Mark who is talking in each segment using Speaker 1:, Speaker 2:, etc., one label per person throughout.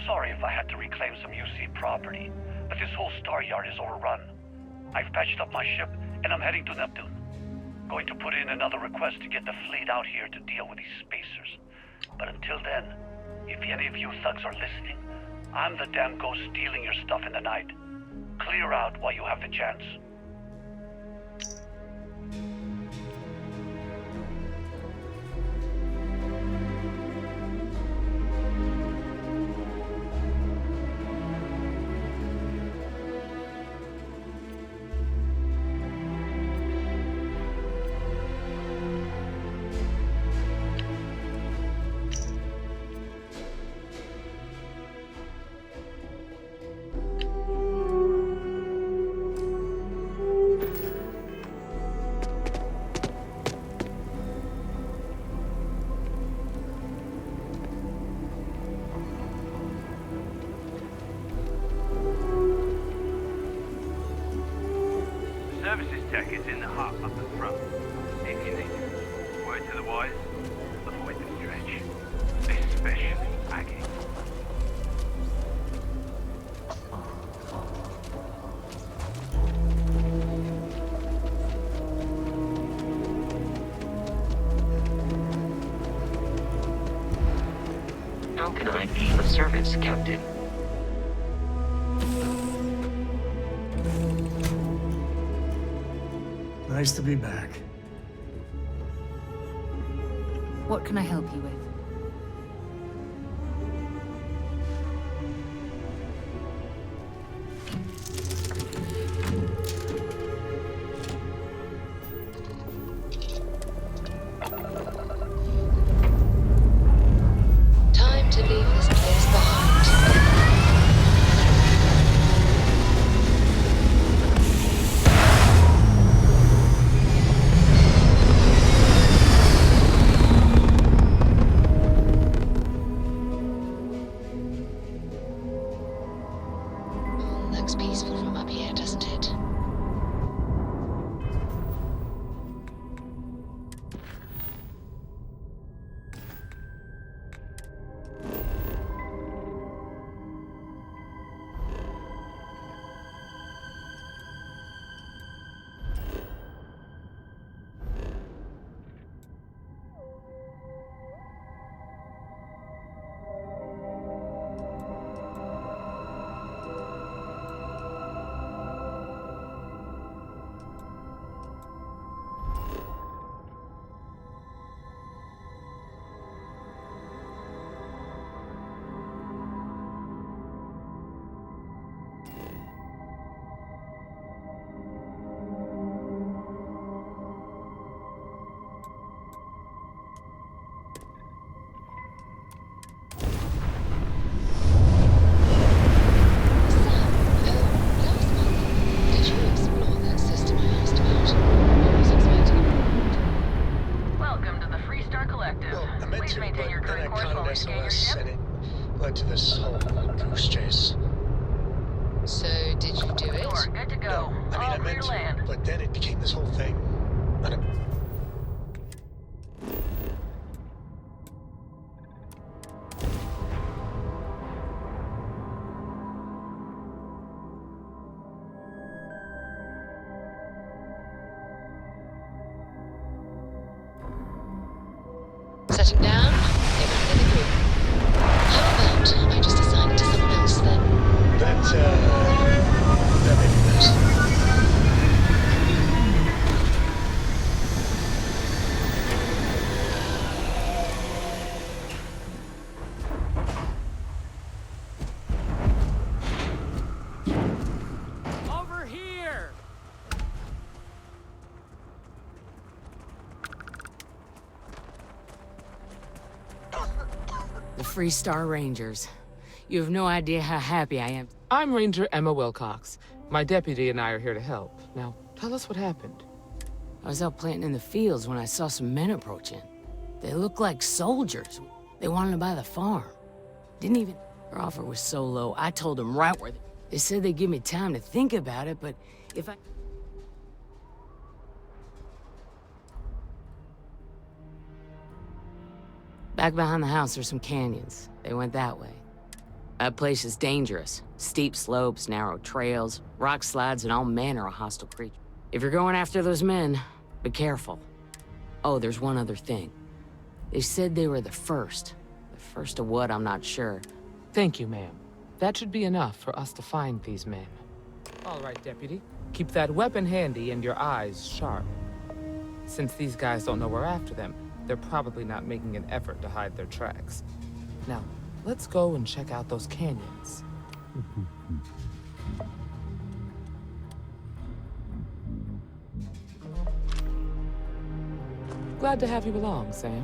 Speaker 1: sorry if I had to reclaim some UC property, but this whole star yard is overrun. I've patched up my ship, and I'm heading to Neptune. Going to put in another request to get the fleet out here to deal with these spacers. But until then, if any of you thugs are listening, I'm the damn ghost stealing your stuff in the night. Clear out while you have the chance.
Speaker 2: Services tech is in the hut up the front. If you need it. Word to the wise, avoid the stretch. Especially Aggie.
Speaker 3: How can I be of service, Captain?
Speaker 4: Nice to be back.
Speaker 5: What can I help you with?
Speaker 6: Time to leave this place behind. Looks peaceful from up here, doesn't it?
Speaker 4: Led to this whole goose chase.
Speaker 6: So, did you do it?
Speaker 7: Sure, good to go.
Speaker 4: No, I mean, I meant to, but then it became this whole thing. And it...
Speaker 6: Setting down? They're not in the group. How about I just assign it to someone else then?
Speaker 4: That may be best.
Speaker 8: Over here!
Speaker 9: The Free Star Rangers. You have no idea how happy I am.
Speaker 10: I'm Ranger Emma Wilcox. My deputy and I are here to help. Now, tell us what happened.
Speaker 9: I was out planting in the fields when I saw some men approaching. They looked like soldiers. They wanted to buy the farm. Didn't even... Their offer was so low, I told them right where... They said they'd give me time to think about it, but if I... Back behind the house, there's some canyons. They went that way. That place is dangerous. Steep slopes, narrow trails, rock slides, and all manner of hostile creatures. If you're going after those men, be careful. Oh, there's one other thing. They said they were the first. The first of what, I'm not sure.
Speaker 10: Thank you, ma'am. That should be enough for us to find these men. All right, Deputy. Keep that weapon handy and your eyes sharp. Since these guys don't know we're after them, they're probably not making an effort to hide their tracks. Now, let's go and check out those canyons. Glad to have you along, Sam.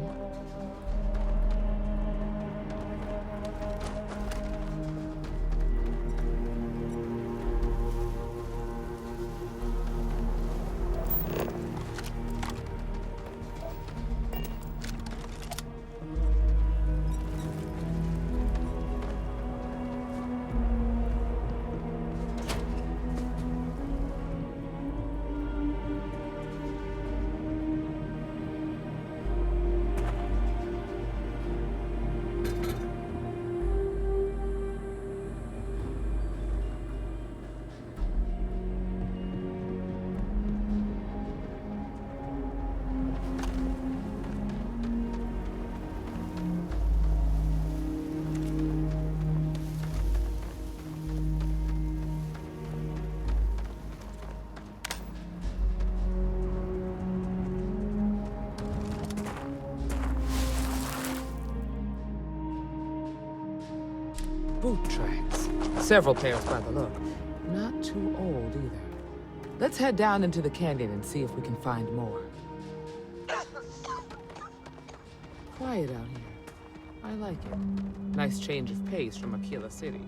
Speaker 10: Boot tracks. Several pairs by the look. Not too old either. Let's head down into the canyon and see if we can find more. Quiet out here. I like it. Nice change of pace from Aquila City.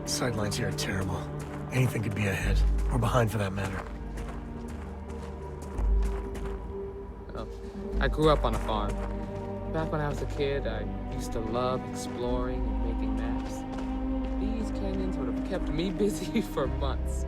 Speaker 4: Sightlines here are terrible. Anything could be ahead, or behind for that matter.
Speaker 10: Oh, I grew up on a farm. Back when I was a kid, I used to love exploring and making maps. These canyons would have kept me busy for months.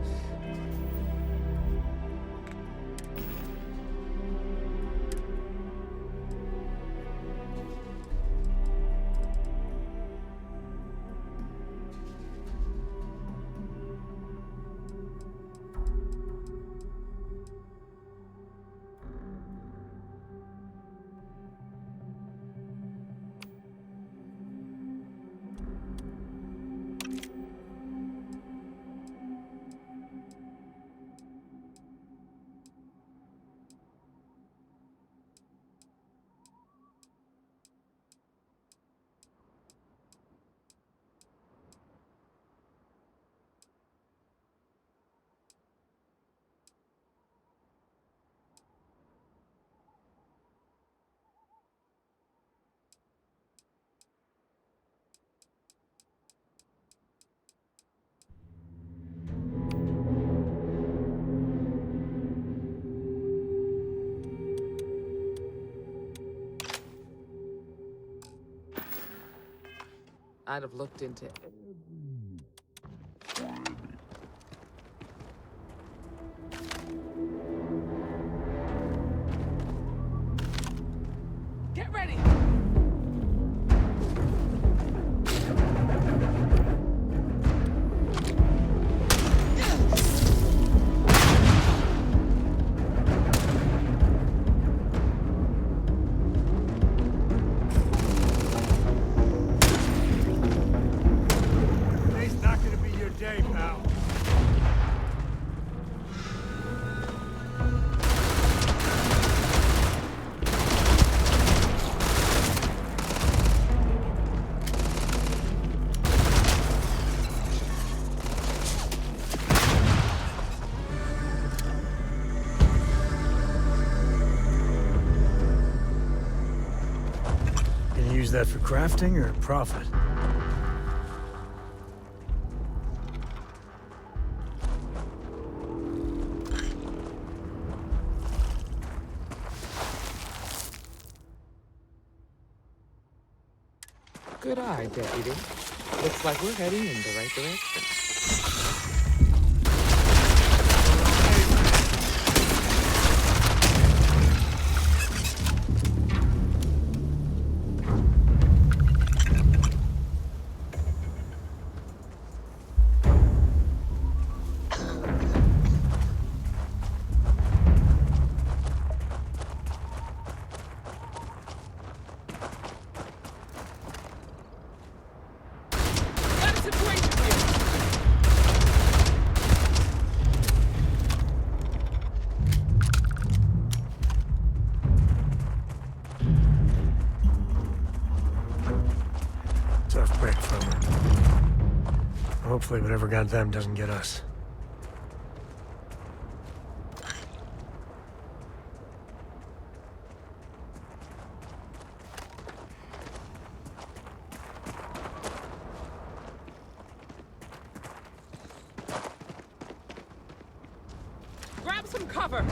Speaker 10: I'd have looked into it. Get ready!
Speaker 4: Use that for crafting or profit?
Speaker 10: Good eye, Deputy. Looks like we're heading in the right direction.
Speaker 4: Hopefully whatever got them doesn't get us.
Speaker 10: Grab some cover!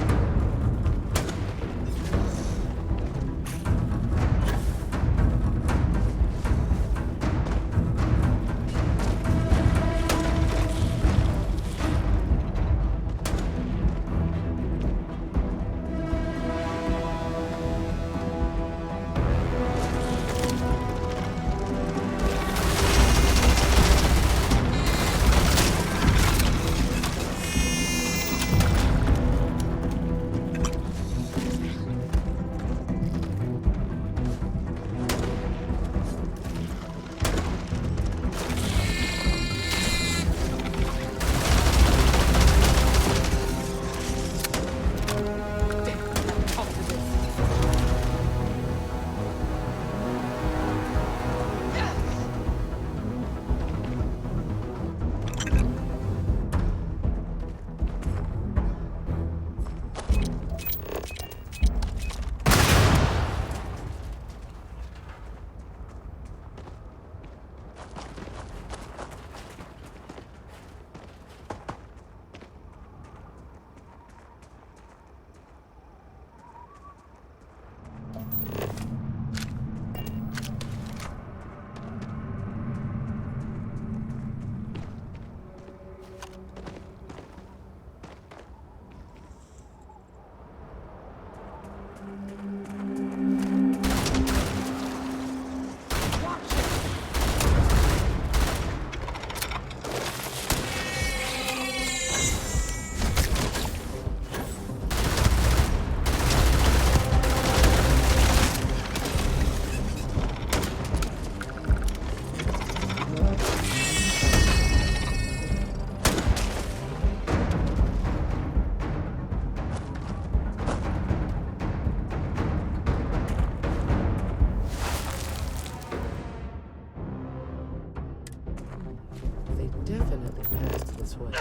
Speaker 10: Definitely passed this way.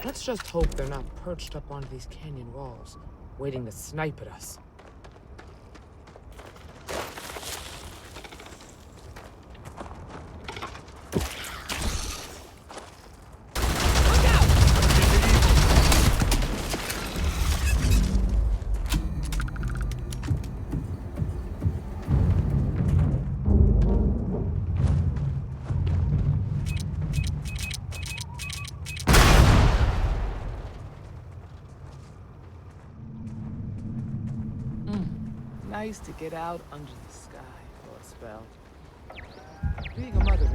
Speaker 10: Let's just hope they're not perched up on these canyon walls, waiting to snipe at us. Nice to get out under the sky for a spell. Being a mother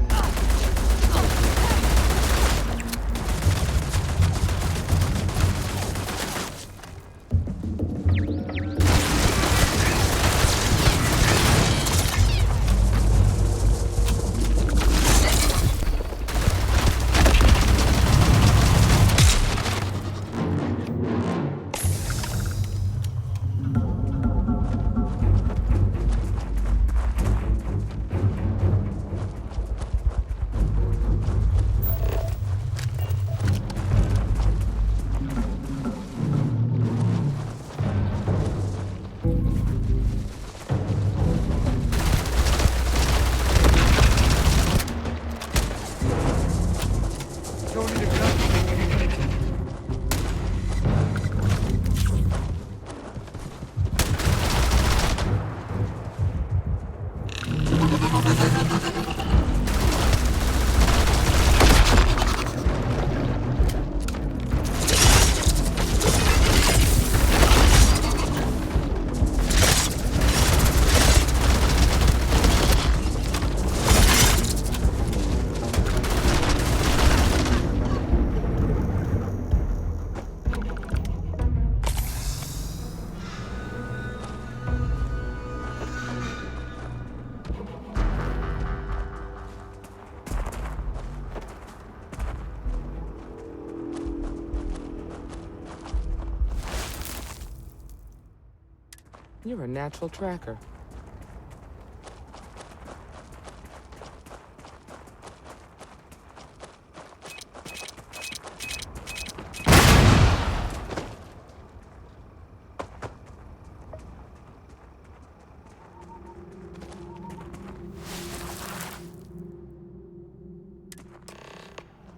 Speaker 10: You're a natural tracker.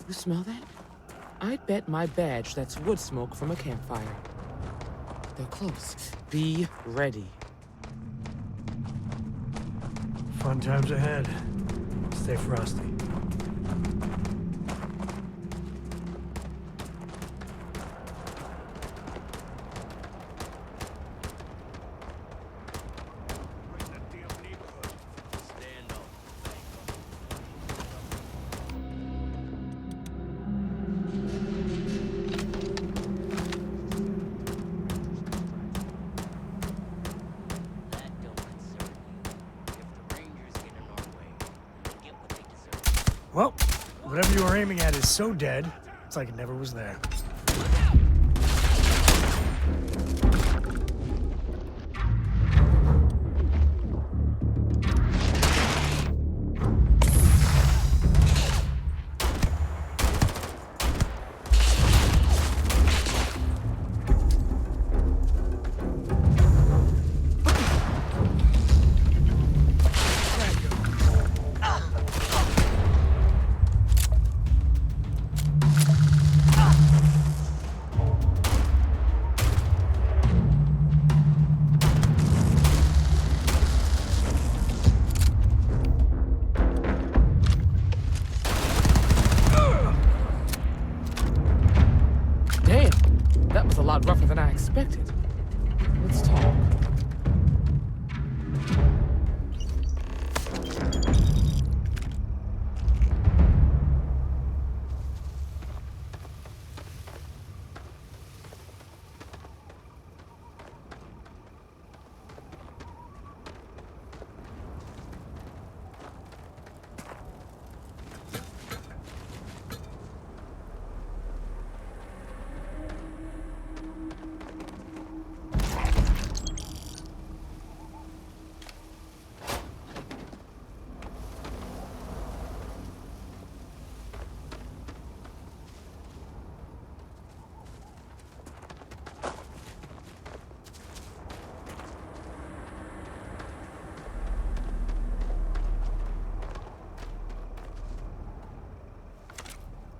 Speaker 10: You smell that? I'd bet my badge that's wood smoke from a campfire. They're close. Be ready.
Speaker 4: Fun times ahead. Stay frosty. Well, whatever you were aiming at is so dead, it's like it never was there.
Speaker 10: That was a lot rougher than I expected. Let's talk.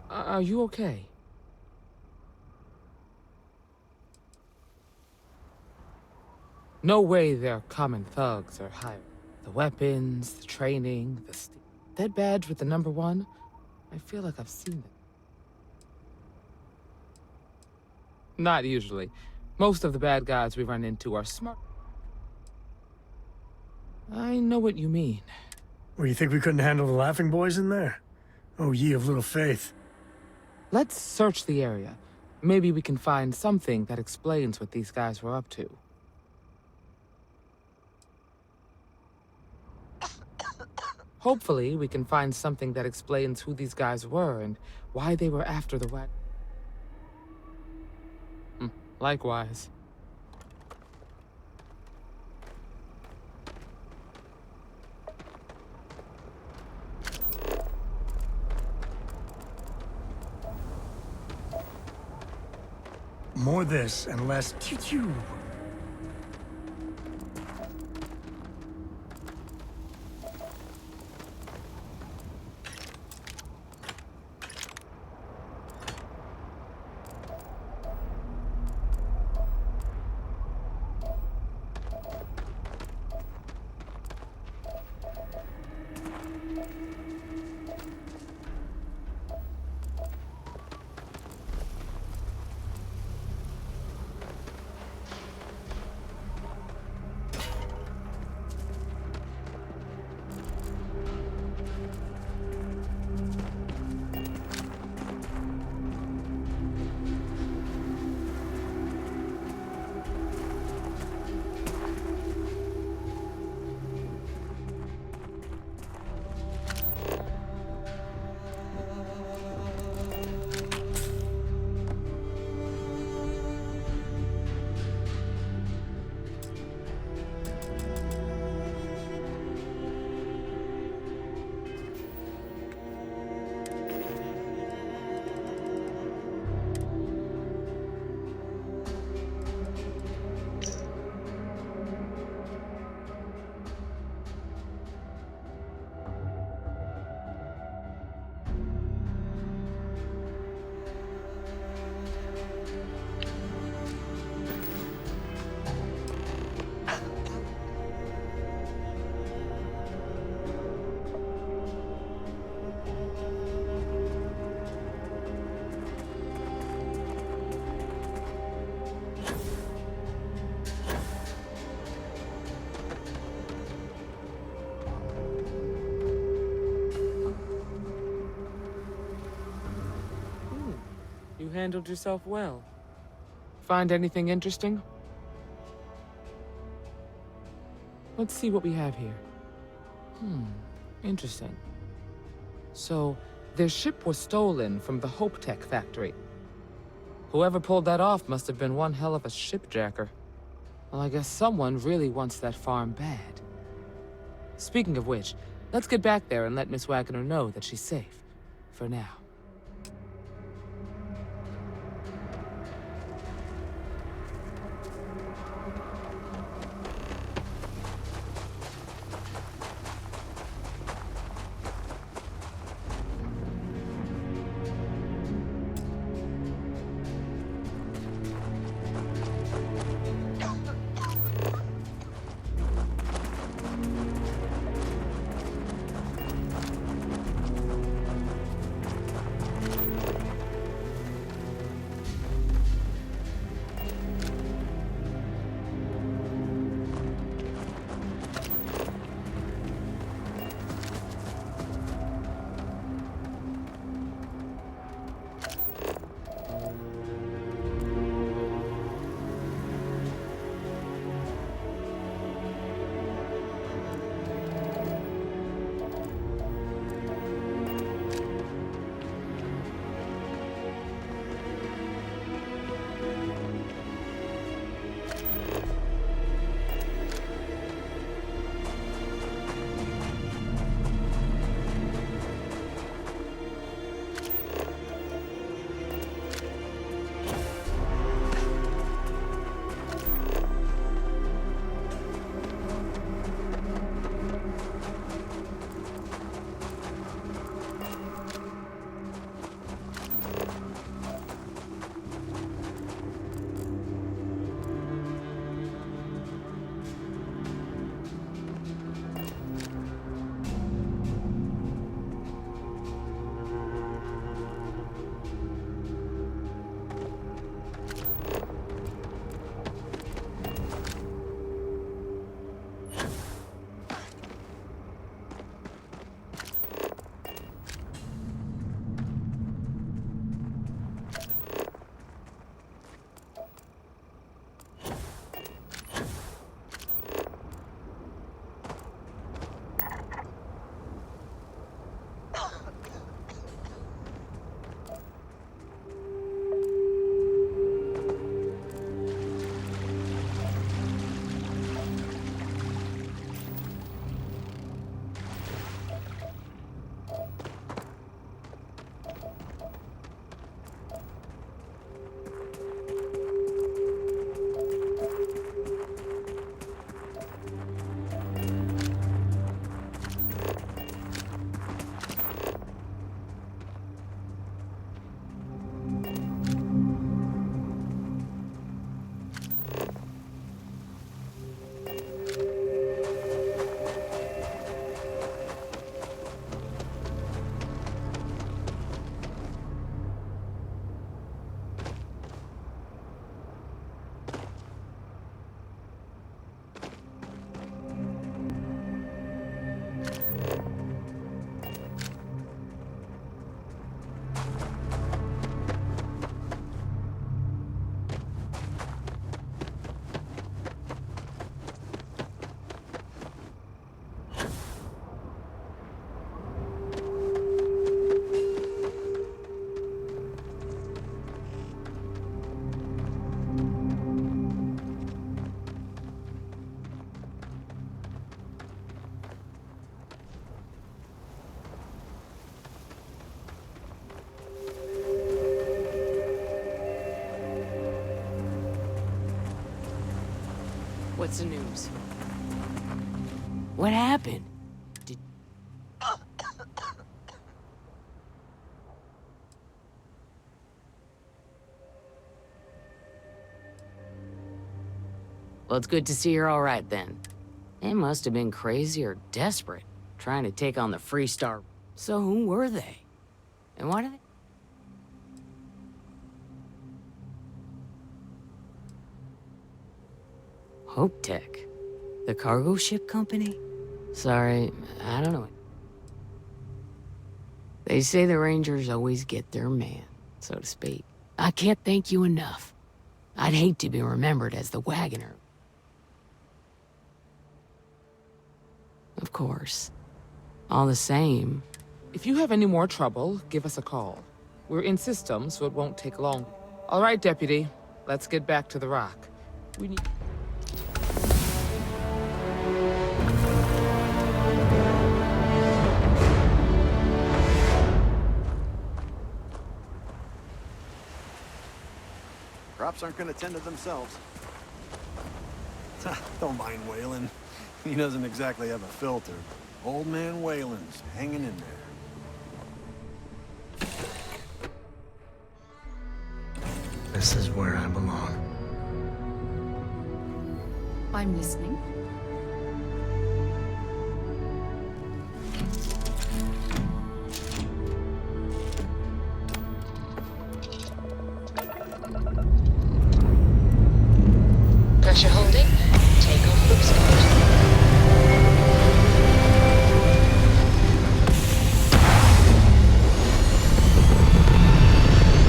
Speaker 10: Are you okay? No way they're common thugs or hired. The weapons, the training, that badge with the number 1, I feel like I've seen it. Not usually. Most of the bad guys we run into are smart. I know what you mean.
Speaker 4: Well, you think we couldn't handle the laughing boys in there? Oh, ye of little faith.
Speaker 10: Let's search the area. Maybe we can find something that explains what these guys were up to. Hopefully, we can find something that explains who these guys were and why they were after the wagon. Likewise.
Speaker 4: More this and less choo-choo.
Speaker 10: handled yourself well. Find anything interesting? Let's see what we have here. Interesting. So, their ship was stolen from the Hope Tech factory. Whoever pulled that off must have been one hell of a shipjacker. Well, I guess someone really wants that farm bad. Speaking of which, let's get back there and let Miss Wagner know that she's safe. For now.
Speaker 9: What's the news? What happened? Well, it's good to see you're all right then. They must have been crazy or desperate, trying to take on the Freestar. So who were they? And why do they... Hope Tech? The cargo ship company? Sorry, I don't know. They say the Rangers always get their man, so to speak. I can't thank you enough. I'd hate to be remembered as the wagoner. Of course. All the same.
Speaker 10: If you have any more trouble, give us a call. We're in system, so it won't take long. All right, Deputy. Let's get back to the rock. We need...
Speaker 7: Crops aren't gonna tend to themselves.
Speaker 11: Don't mind Waylon. He doesn't exactly have a filter. Old man Waylon's hanging in there.
Speaker 4: This is where I belong.
Speaker 5: I'm listening.
Speaker 6: Pressure holding. Takeoff looks good.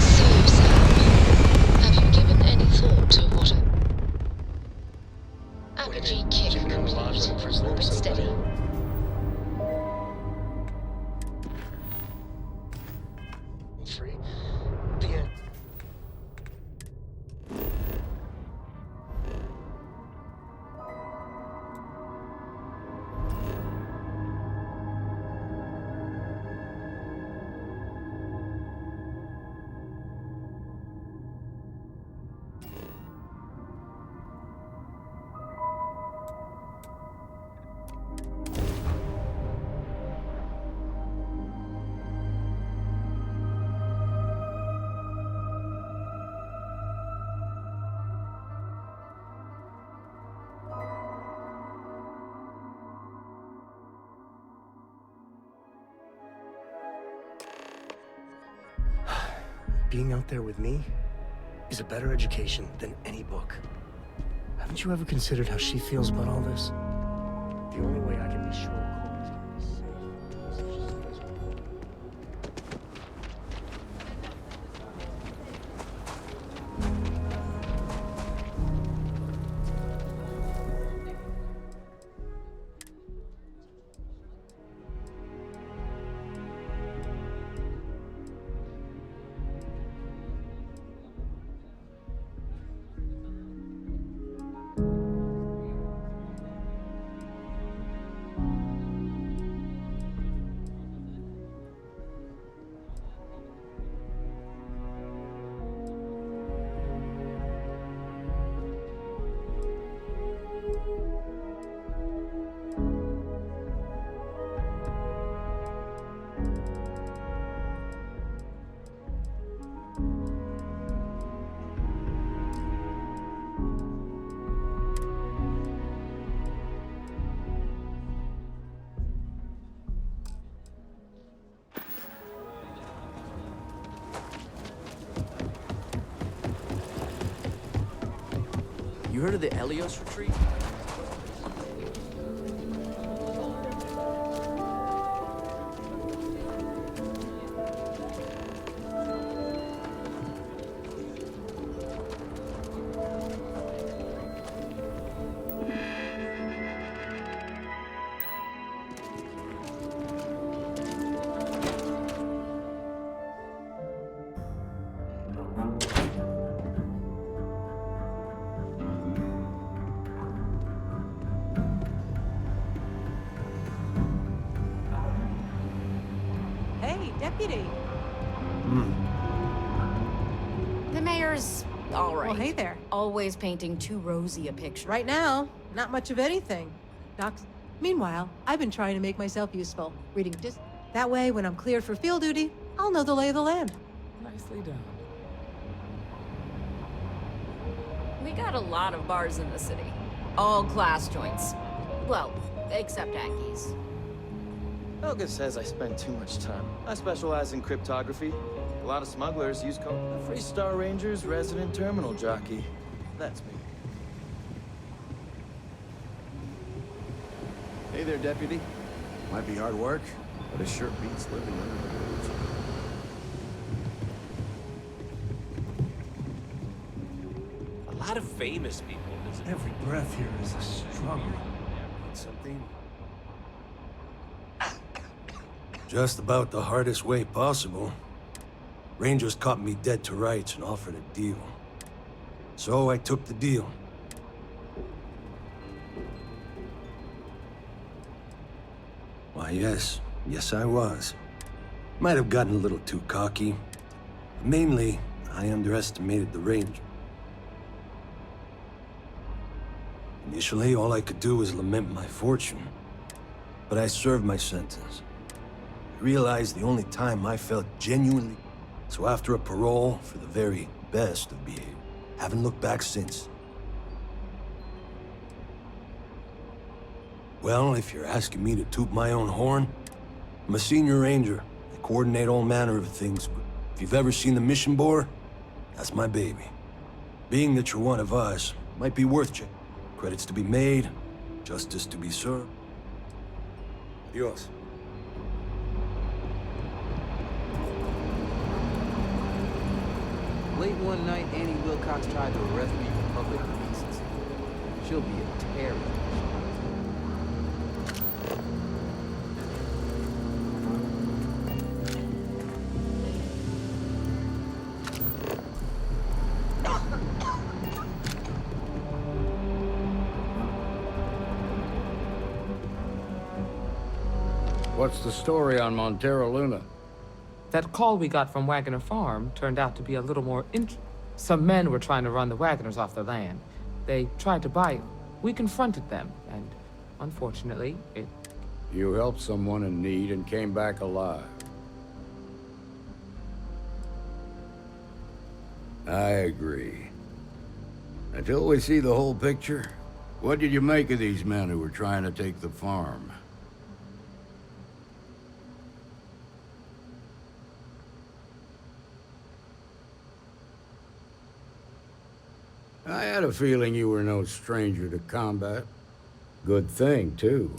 Speaker 6: So, Sam, have you given any thought to what a apogee kick complete for orbit steady?
Speaker 4: Free. The end. Being out there with me is a better education than any book. Haven't you ever considered how she feels about all this? The only way I can be sure Cora's gonna be safe is if she stays with me.
Speaker 12: You heard of the Helios retreat?
Speaker 13: Deputy.
Speaker 5: The mayor's all right.
Speaker 13: Well, hey there.
Speaker 5: Always painting too rosy a picture.
Speaker 13: Right now, not much of anything. Meanwhile, I've been trying to make myself useful, reading that way, when I'm cleared for field duty, I'll know the lay of the land.
Speaker 10: Nicely done.
Speaker 5: We got a lot of bars in the city. All glass joints. Well, except Aki's.
Speaker 12: Helga says I spend too much time. I specialize in cryptography. A lot of smugglers use code. A Free Star Ranger's resident terminal jockey. That's me.
Speaker 7: Hey there, Deputy. Might be hard work, but it sure beats living under the bridge.
Speaker 14: lot of famous people visit.
Speaker 4: Every breath here is a struggle. Something?
Speaker 7: Just about the hardest way possible. Rangers caught me dead to rights and offered a deal. So I took the deal. Why, yes. Yes, I was. Might have gotten a little too cocky. Mainly, I underestimated the Ranger. Initially, all I could do was lament my fortune. But I served my sentence. I realized the only time I felt genuinely... So after a parole for the very best of behavior, haven't looked back since. Well, if you're asking me to toot my own horn, I'm a senior ranger. I coordinate all manner of things, but if you've ever seen the mission board, that's my baby. Being that you're one of us might be worth checking. Credits to be made, justice to be served. Adios.
Speaker 15: Late one night, Annie Wilcox tried to arrest me for public indecency. She'll be a terror.
Speaker 16: What's the story on Montero Luna?
Speaker 10: That call we got from Wagoner Farm turned out to be a little more Some men were trying to run the Wagoners off their land. They tried to buy it. We confronted them, and unfortunately, it...
Speaker 16: You helped someone in need and came back alive. I agree. Until we see the whole picture, what did you make of these men who were trying to take the farm? I had a feeling you were no stranger to combat. Good thing, too.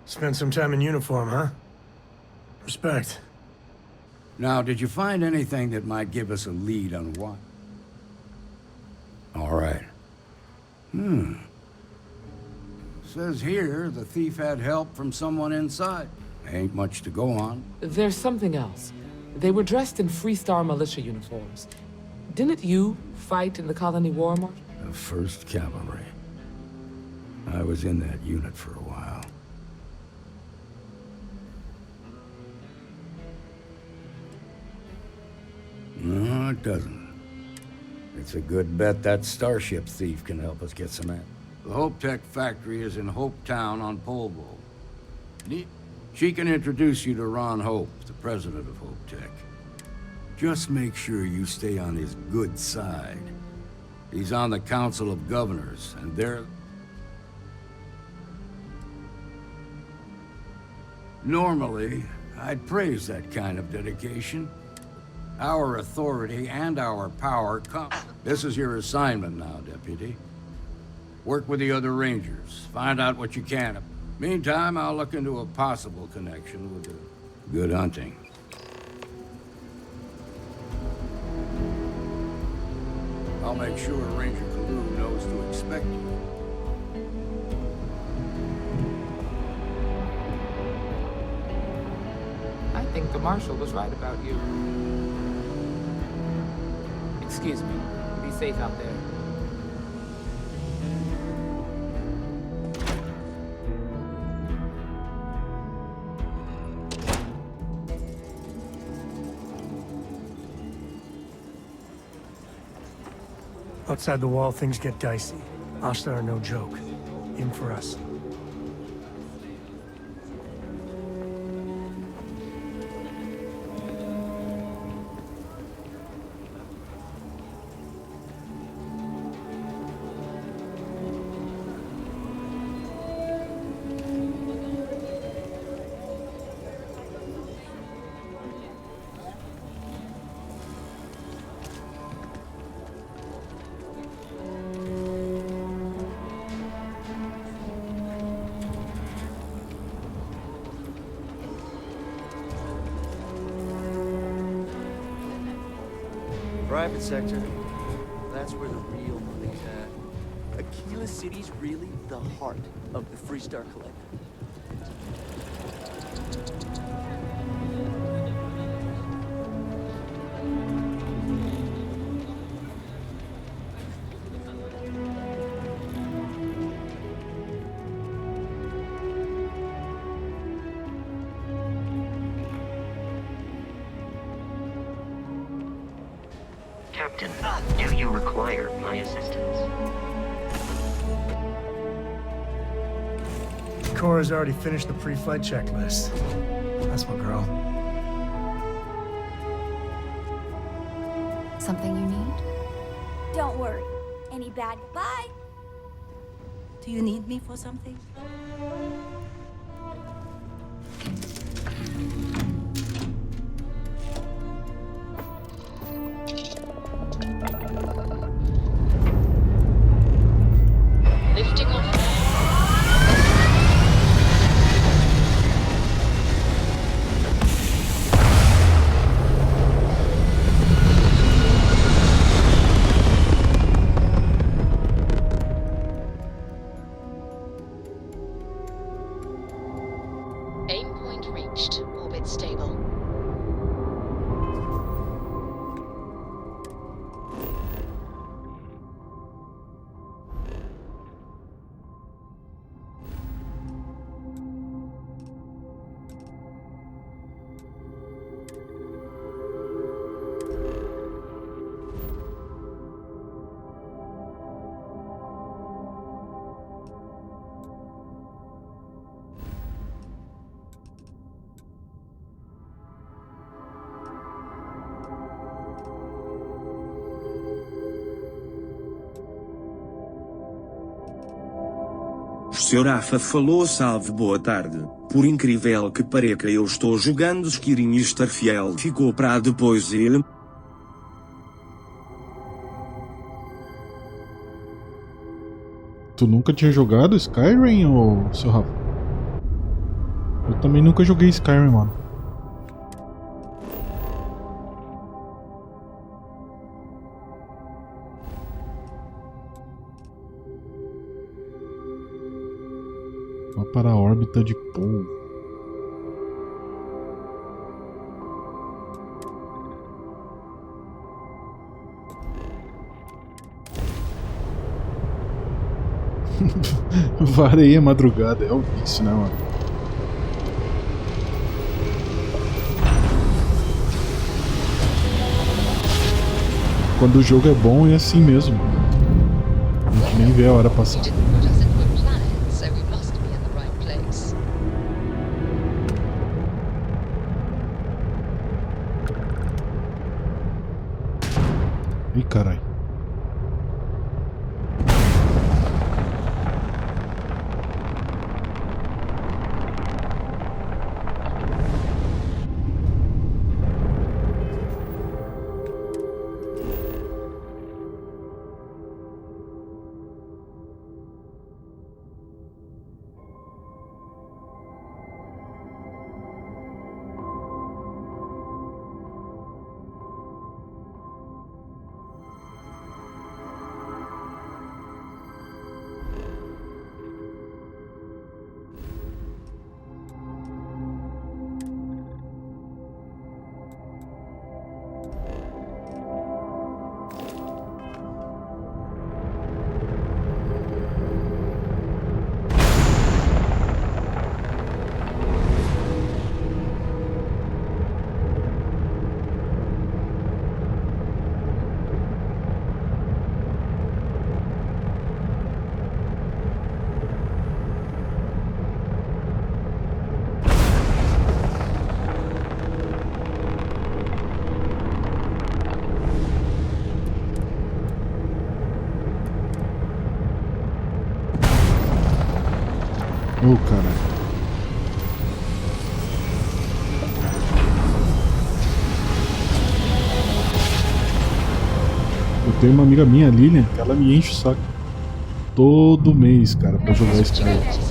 Speaker 4: Spent some time in uniform, huh? Respect.
Speaker 16: Now, did you find anything that might give us a lead on what? All right. Says here the thief had help from someone inside. Ain't much to go on.
Speaker 10: There's something else. They were dressed in Freestar militia uniforms. Didn't you fight in the Colony War March?
Speaker 16: The 1st Cavalry. I was in that unit for a while. No, it doesn't. It's a good bet that starship thief can help us get some. The Hope Tech factory is in Hope Town on Polvo. She can introduce you to Ron Hope, the president of Hope Tech. Just make sure you stay on his good side. He's on the Council of Governors, and they're... Normally, I'd praise that kind of dedication. Our authority and our power come. This is your assignment now, Deputy. Work with the other Rangers. Find out what you can. Meantime, I'll look into a possible connection with the... Good hunting. I'll make sure Ranger Kalu knows to expect you.
Speaker 10: I think the Marshal was right about you. Excuse me. Be safe out there.
Speaker 4: Outside the wall, things get dicey. Ashta are no joke. Even for us.
Speaker 12: Private sector, that's where the real money's at.
Speaker 17: the city's really the heart of the Freestar Collective.
Speaker 3: Captain, do you require my assistance?
Speaker 4: Cora's already finished the pre-flight checklist. That's my girl.
Speaker 18: Something you need? Don't worry. Any bad... Bye! Do you need me for something?
Speaker 6: Lifting off. Aim point reached. Orbit stable.
Speaker 19: Sr. Afa falou salve boa tarde. Por incrível que pareça eu estou jogando Skyrim e Starfield ficou para depois ele.
Speaker 20: Tu nunca tinha jogado Skyrim, ou seu Rafa? Eu também nunca joguei Skyrim, mano. Vá para a órbita de Paul. Varei a madrugada, é o vício, né, mano? Quando o jogo é bom é assim mesmo. A gente nem vê a hora passar. Ih, carai. Ô, cara. Eu tenho uma amiga minha, Lilian, que ela me enche o saco todo mês, cara, pra jogar esse cara.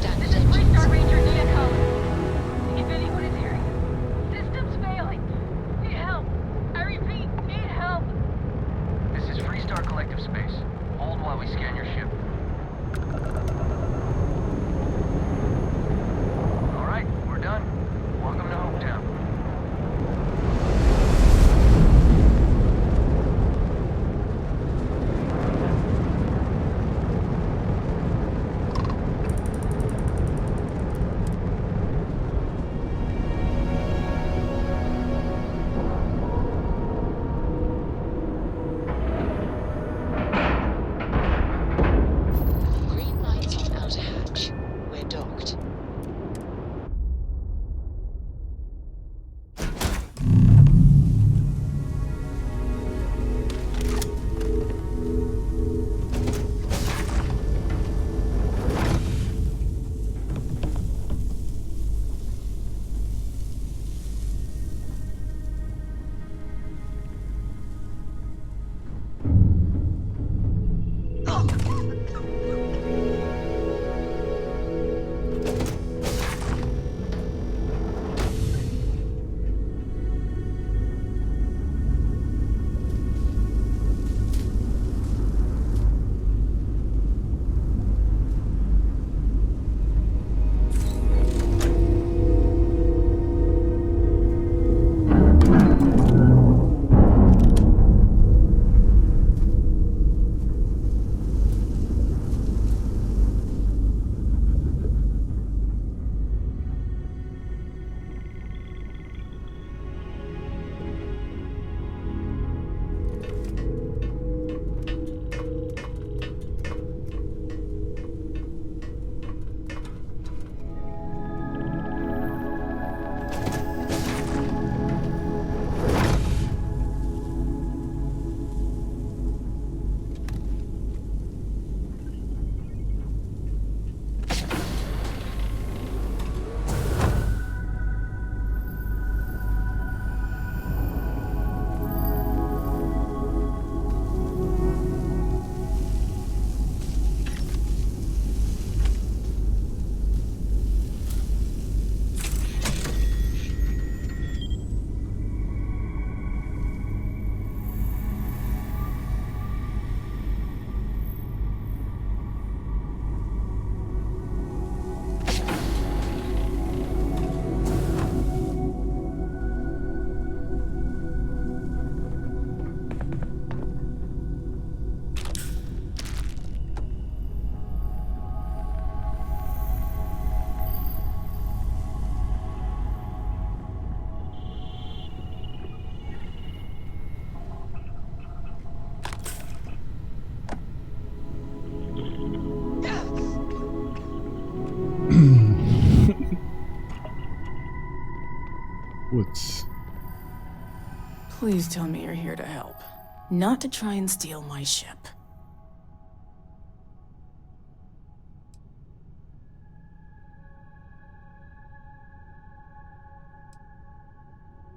Speaker 21: Please tell me you're here to help, not to try and steal my ship.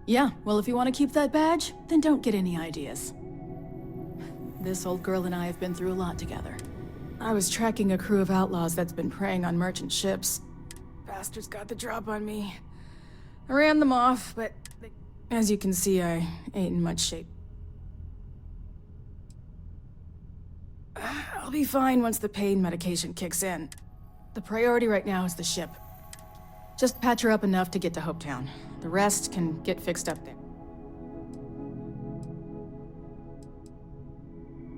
Speaker 21: Yeah, well, if you want to keep that badge, then don't get any ideas. This old girl and I have been through a lot together. I was tracking a crew of outlaws that's been preying on merchant ships. Bastards got the drop on me. I ran them off, but as you can see, I ain't in much shape. I'll be fine once the pain medication kicks in. The priority right now is the ship. Just patch her up enough to get to Hopetown. The rest can get fixed up there.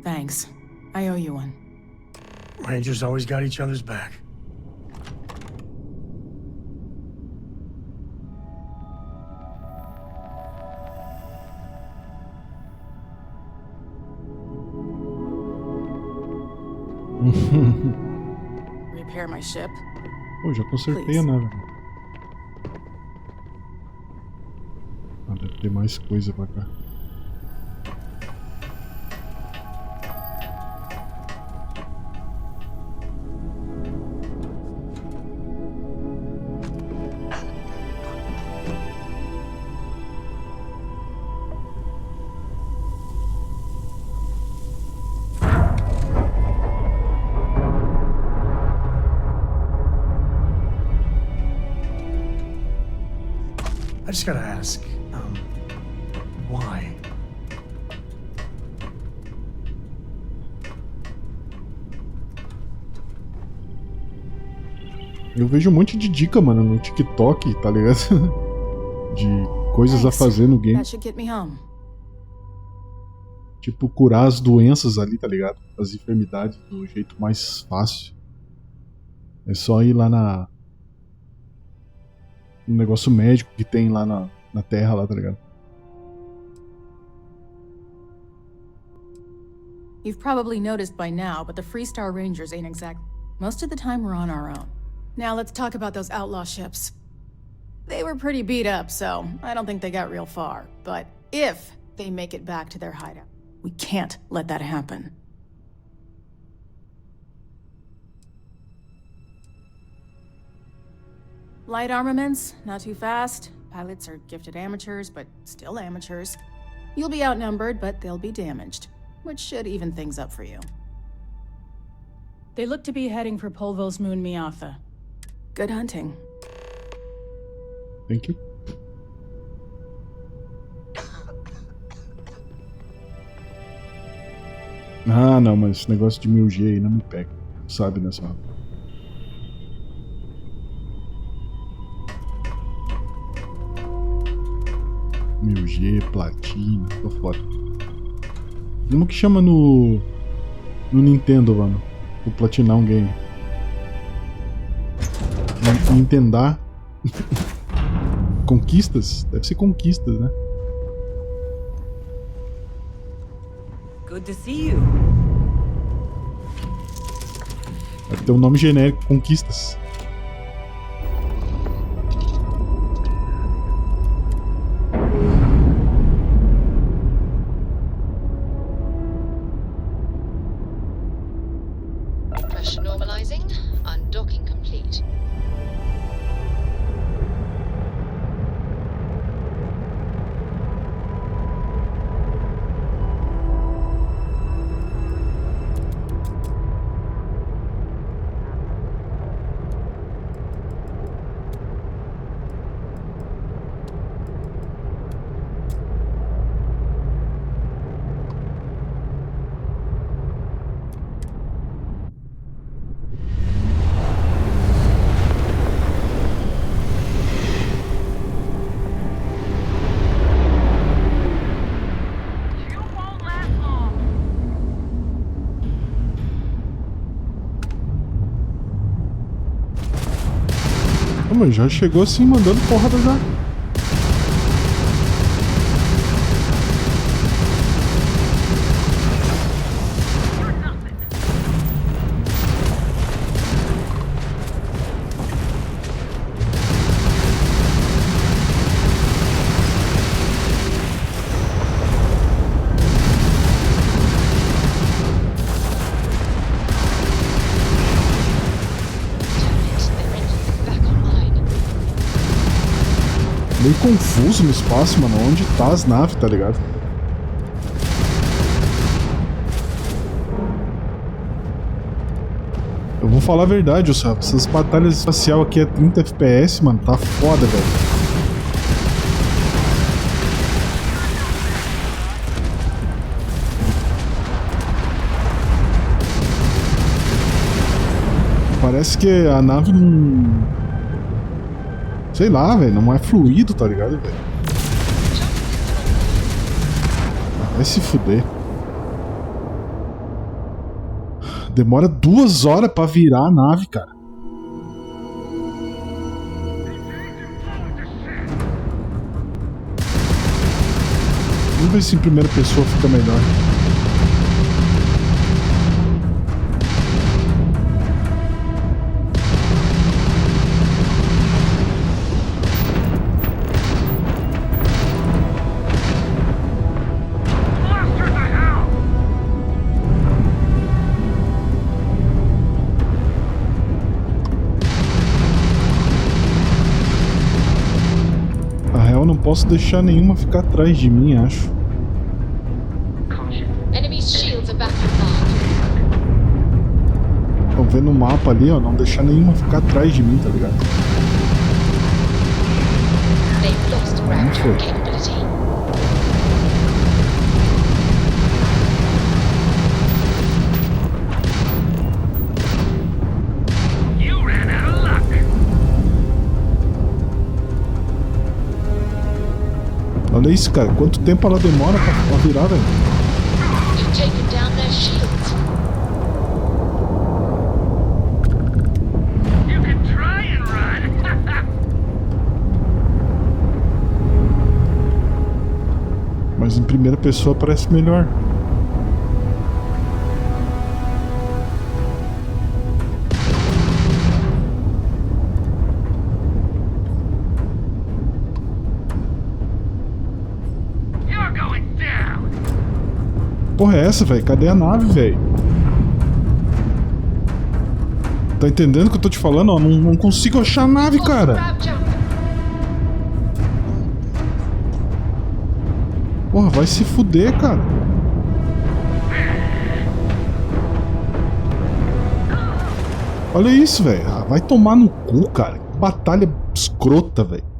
Speaker 21: Thanks. I owe you one.
Speaker 4: Rangers always got each other's back.
Speaker 21: Repair my ship?
Speaker 20: Pô, já consertei a nave. Ah, deve ter mais coisa pra cá.
Speaker 4: I just gotta ask, why?
Speaker 20: Eu vejo um monte de dica, mano, no TikTok, tá ligado? De coisas a fazer no game.
Speaker 21: That should get me home.
Speaker 20: Tipo, curar as doenças ali, tá ligado? As enfermidades do jeito mais fácil. É só ir lá no negócio médico que tem lá na Terra, lá, tá ligado?
Speaker 21: You've probably noticed by now, but the Freestar Rangers ain't exact. Most of the time we're on our own. Now let's talk about those outlaw ships. They were pretty beat up, so I don't think they got real far. But if they make it back to their hideout, we can't let that happen. Light armaments, not too fast. Pilots are gifted amateurs, but still amateurs. You'll be outnumbered, but they'll be damaged, which should even things up for you. They look to be heading for Polvo's moon Miatha. Good hunting.
Speaker 20: Thank you. Ah, não, mas esse negócio de 1000G aí não me pega. Sabe nessa hora. G, platina, tô foda. Como que chama no Nintendo, mano? Vou platinar um game. Nintendar. Conquistas? Deve ser conquistas, né?
Speaker 22: Good to see you.
Speaker 20: Deve ter um nome genérico, conquistas.
Speaker 6: Pressure normalizing. Undocking complete.
Speaker 20: Mas já chegou assim, mandando porrada já. Meio confuso no espaço, mano. Onde tá as naves, tá ligado? Eu vou falar a verdade, Gustavo. Essas batalhas espacial aqui é 30 FPS, mano. Tá foda, velho. Parece que a nave não... Sei lá, velho. Não é fluido, tá ligado, velho? Vai se fuder. Demora 2 horas pra virar a nave, cara. Vamos ver se em primeira pessoa fica melhor. Posso deixar nenhuma ficar atrás de mim, acho. Tô vendo o mapa ali, ó. Não deixar nenhuma ficar atrás de mim, tá ligado? Não foi. Olha isso, cara. Quanto tempo ela demora pra virar, velho? Mas em primeira pessoa parece melhor. Porra é essa, velho? Cadê a nave, velho? Tá entendendo o que eu tô te falando? Ó, não consigo achar a nave, cara. Porra, vai se fuder, cara. Olha isso, velho. Ah, vai tomar no cu, cara. Que batalha escrota, velho.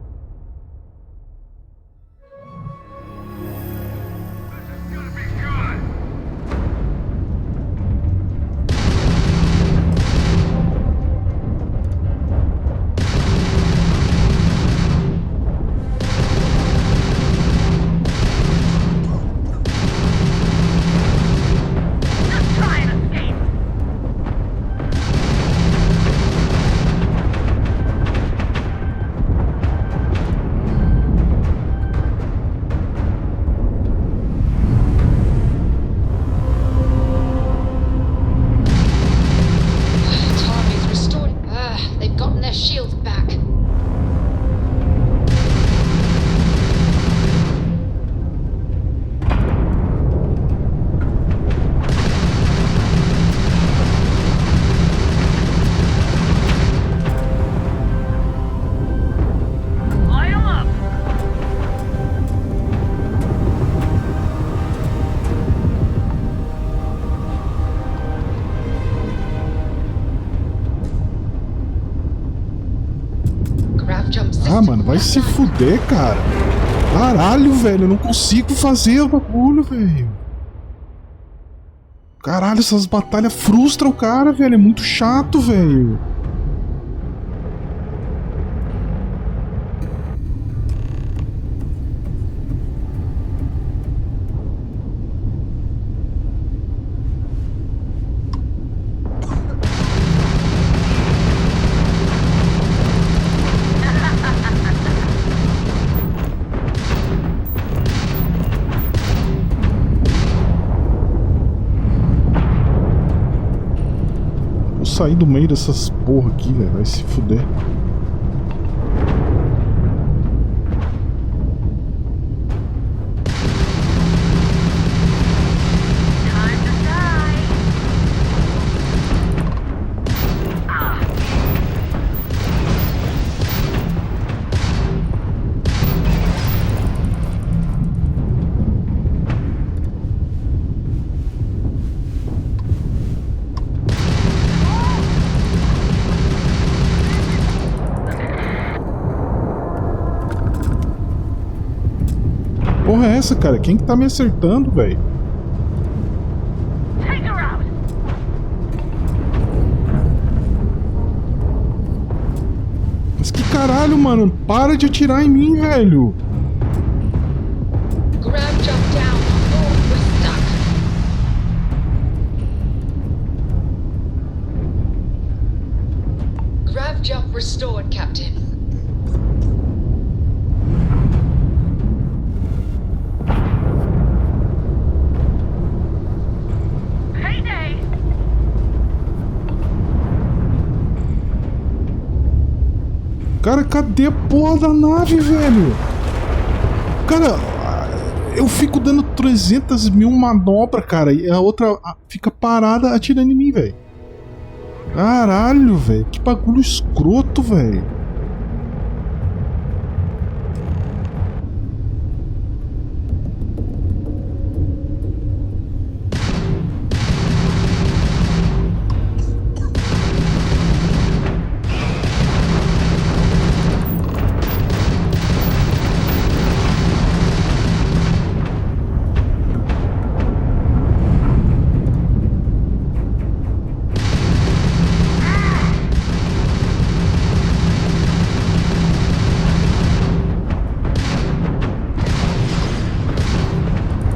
Speaker 20: Ah, mano, vai se fuder, cara. Caralho, velho, eu não consigo fazer o bagulho, velho. Caralho, essas batalhas frustram o cara, velho. É muito chato, velho. Sair do meio dessas porra aqui, velho. Vai se fuder. porra é essa, cara? Quem que tá me acertando, velho? Mas que caralho, mano? Para de atirar em mim, velho!
Speaker 6: Grab jump down. Oh, we're stuck. Grav jump restored, Captain.
Speaker 20: Cara, cadê a porra da nave, velho? Cara, eu fico dando 300 mil manobras, cara, e a outra fica parada atirando em mim, velho. Caralho, velho. Que bagulho escroto, velho.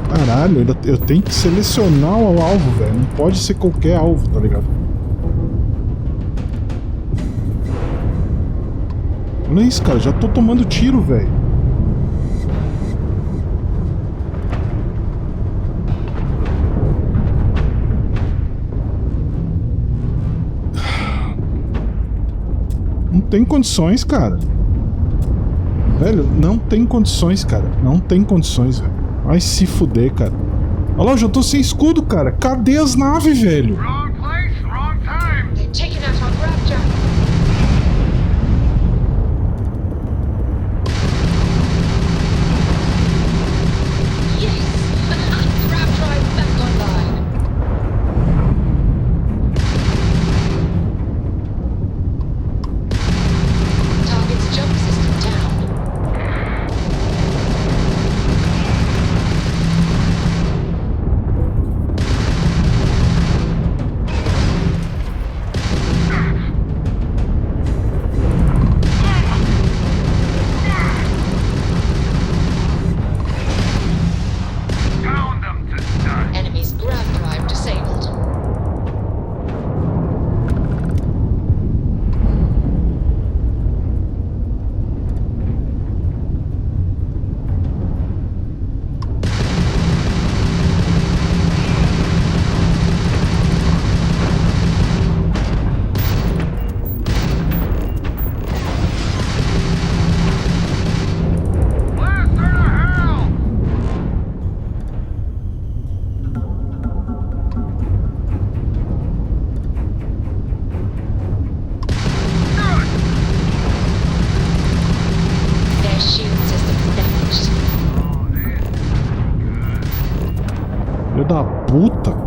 Speaker 20: Caralho, eu tenho que selecionar o alvo, velho. Não pode ser qualquer alvo, tá ligado? Olha isso, cara. Já tô tomando tiro, velho. Não tem condições, cara. Velho, não tem condições, cara. Não tem condições, velho. Vai se fuder, cara. Olha lá, eu já tô sem escudo, cara. Cadê as naves, velho? Filho da puta.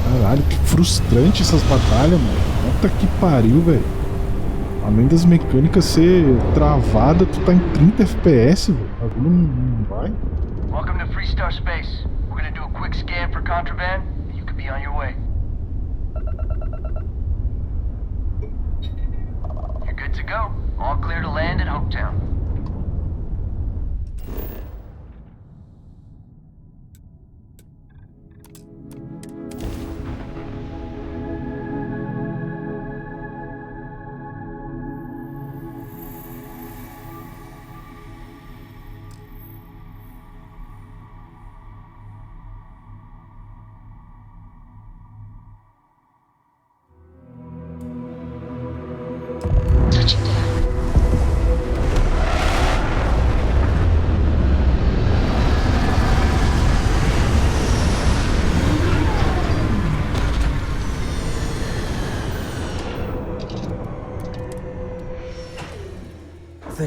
Speaker 20: Caralho, que frustrante essas batalhas, mano. Puta que pariu, velho. Além das mecânicas ser travada, tu tá em 30 FPS, velho. O bagulho não vai.
Speaker 1: Welcome to Freestar Space. We're gonna do a quick scan for contraband, and you can be on your way. You're good to go. All clear to land at Hopetown.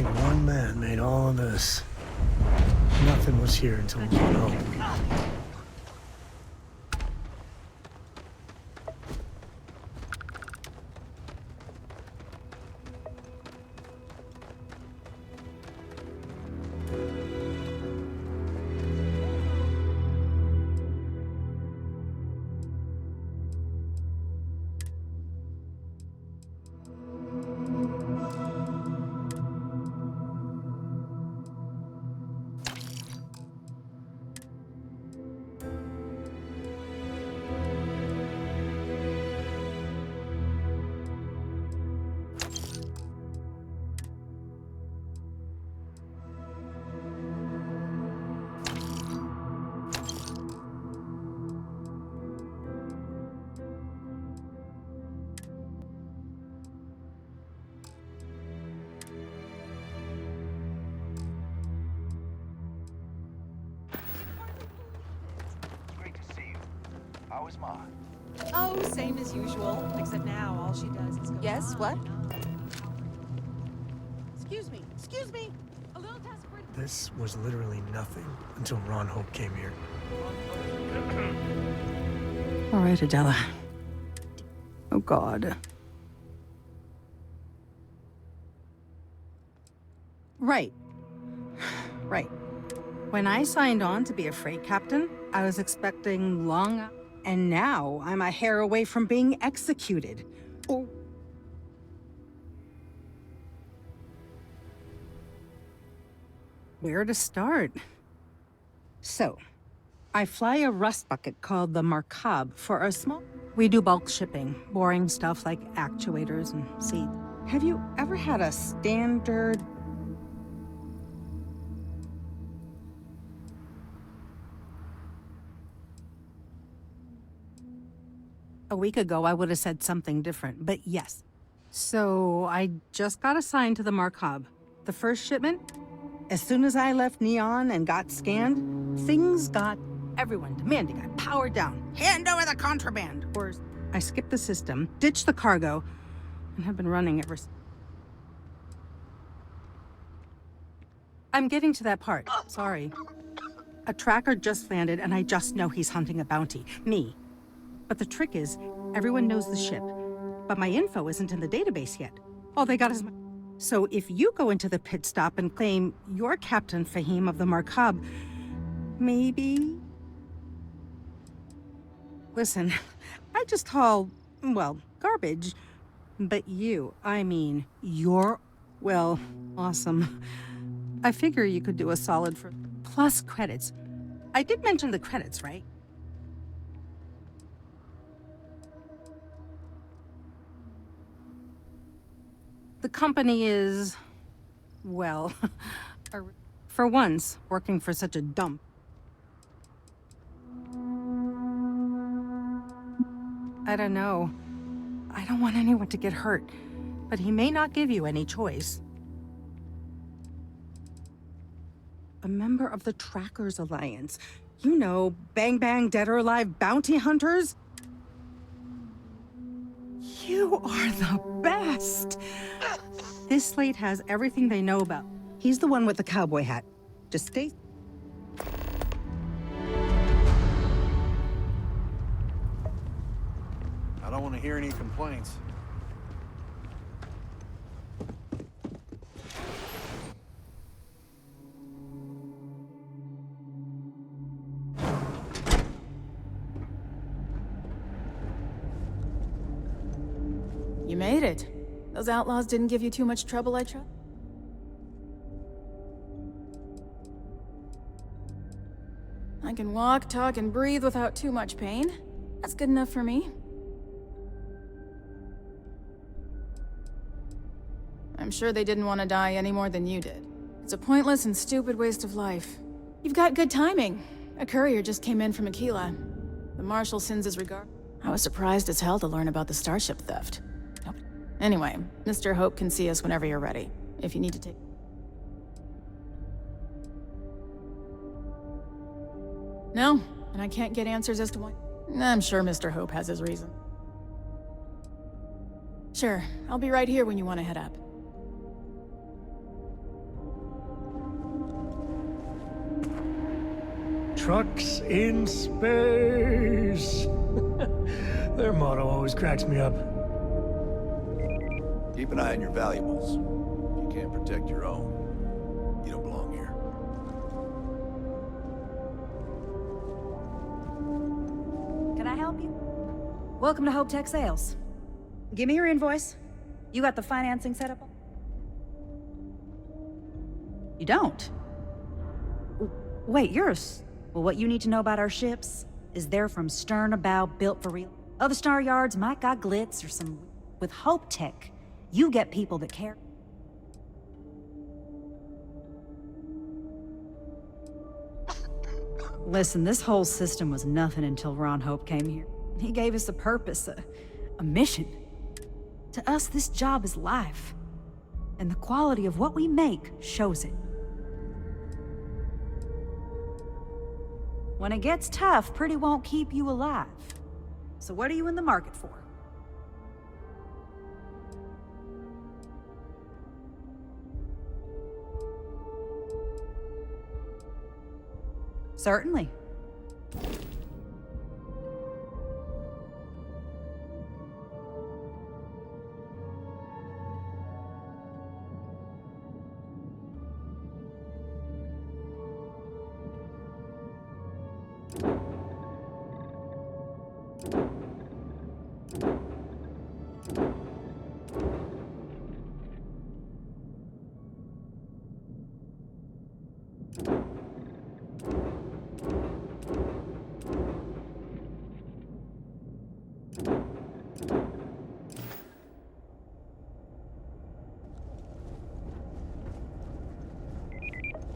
Speaker 4: think one man made all of this. Nothing was here until One Hope.
Speaker 1: How is Ma?
Speaker 2: Oh, same as usual. Except now all she does is go.
Speaker 8: Yes, what?
Speaker 2: Excuse me. Excuse me. A little desperate.
Speaker 4: This was literally nothing until Ron Hope came here.
Speaker 21: All right, Adela. Oh, God.
Speaker 23: Right. Right. When I signed on to be a freight captain, I was expecting long... And now I'm a hair away from being executed. Oh. Where to start? So, I fly a rust bucket called the Markab for a small... We do bulk shipping, boring stuff like actuators and seeds. Have you ever had a standard... A week ago, I would have said something different, but yes. So, I just got assigned to the Markab. The first shipment, as soon as I left Neon and got scanned, things got everyone demanding I power down, hand over the contraband, or I skipped the system, ditched the cargo, and have been running ever since. I'm getting to that part, sorry. A tracker just landed and I just know he's hunting a bounty, me. But the trick is, everyone knows the ship, but my info isn't in the database yet. All they got is my... So if you go into the pit stop and claim you're Captain Fahim of the Markab, maybe... Listen, I just haul, well, garbage. But you, I mean, you're, well, awesome. I figure you could do a solid for... Plus credits. I did mention the credits, right? The company is, well, for once, working for such a dump. I don't know. I don't want anyone to get hurt, but he may not give you any choice. A member of the Trackers Alliance. You know, bang bang, dead or alive bounty hunters? You are the best! This slate has everything they know about. He's the one with the cowboy hat. Just stay...
Speaker 11: I don't want to hear any complaints.
Speaker 21: You made it. Those outlaws didn't give you too much trouble, I trust? I can walk, talk, and breathe without too much pain. That's good enough for me. I'm sure they didn't want to die any more than you did. It's a pointless and stupid waste of life. You've got good timing. A courier just came in from Aquila. The Marshal sends his regard. I was surprised as hell to learn about the starship theft. Anyway, Mr. Hope can see us whenever you're ready, if you need to take... No, and I can't get answers as to why. I'm sure Mr. Hope has his reason. Sure, I'll be right here when you want to head up.
Speaker 4: Trucks in space. Their motto always cracks me up.
Speaker 11: Keep an eye on your valuables. If you can't protect your own, you don't belong here.
Speaker 8: Can I help you? Welcome to Hope Tech Sales. Give me your invoice. You got the financing set up? You don't? Wait, yours? Well, what you need to know about our ships is they're from stern to bow, built for real. Other star yards might got glitz or some... With Hope Tech, you get people that care. Listen, this whole system was nothing until Ron Hope came here. He gave us a purpose, a mission. To us, this job is life. And the quality of what we make shows it. When it gets tough, pretty won't keep you alive. So what are you in the market for? Certainly.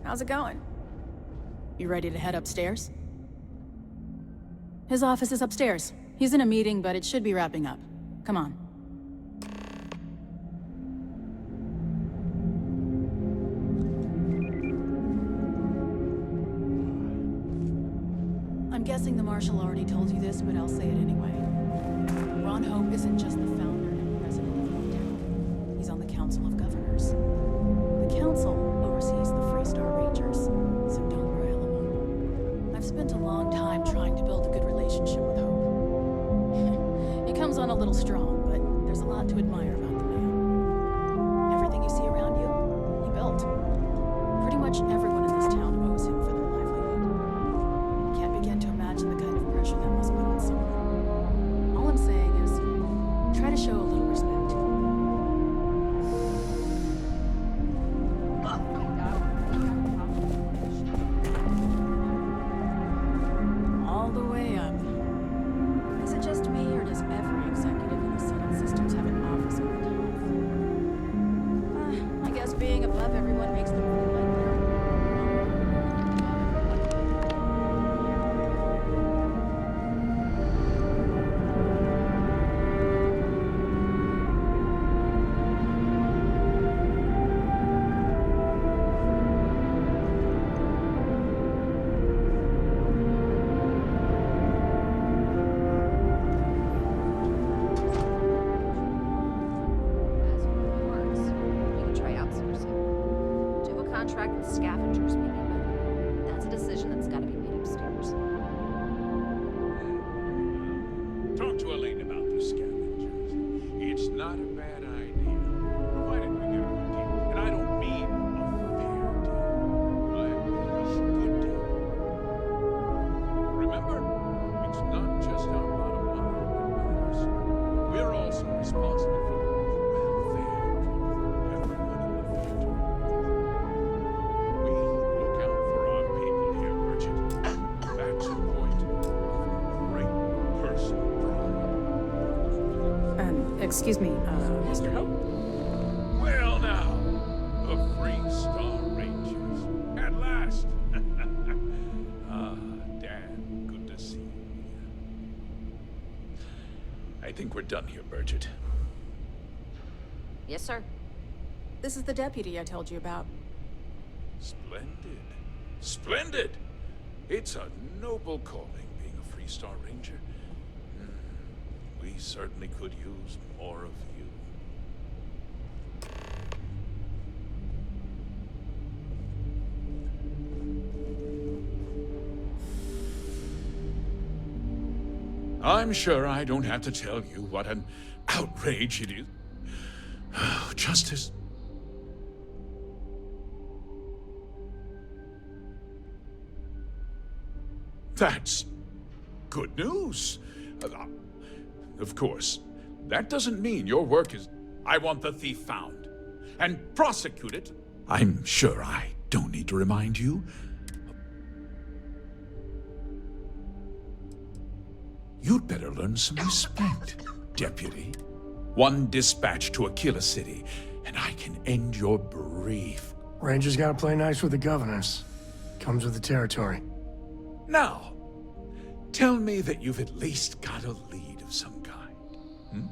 Speaker 21: How's it going? You ready to head upstairs? His office is upstairs. He's in a meeting, but it should be wrapping up. Come on. I'm guessing the Marshal already told you this, but I'll say it anyway. Ron Hope isn't just the founder and president of Hope Tech. He's on the Council of Governors. The Council oversees the Free Star Rangers, so don't rile him up. I've spent a long time trying to build a good relationship with Hope. He comes on a little strong, but there's a lot to admire about the man. Everything you see around you, he built. Pretty much everyone in this town owes him for their livelihood. Can't begin to imagine the kind of pressure that must put on someone. All I'm saying is, try to show a little respect. All the way up. Is it just me, or does every executive in the Senate systems have an office on the top? I guess being above everyone makes them feel like contract with scavengers, maybe, but that's a decision that's got to be made upstairs.
Speaker 9: Talk to Elaine about the scavengers. It's not a bad idea, provided we get a good deal. And I don't mean a fair deal. I mean a good deal. Remember, it's not just our bottom line that matters. We're also responsible for the welfare of everyone in the factory. We look out for our people here, Merchant. That's the point of great personal pride.
Speaker 21: Excuse me, Mr. Hope?
Speaker 9: Well now, the Free Star Rangers. At last. Ah, Dan, good to see you. I think we're done here, Bridget.
Speaker 21: Yes, sir. This is the deputy I told you about.
Speaker 9: Splendid. Splendid! It's a noble calling, being a Free Star Ranger. We certainly could use more of you. I'm sure I don't have to tell you what an outrage it is. Justice. That's good news. Of course, that doesn't mean your work is... I want the thief found and prosecuted. I'm sure I don't need to remind you. You'd better learn some respect, Deputy. One dispatch to Aquila City, and I can end your brief.
Speaker 4: Rangers gotta play nice with the governors. Comes with the territory.
Speaker 9: Now, tell me that you've at least got a lead of some kind. Hmm?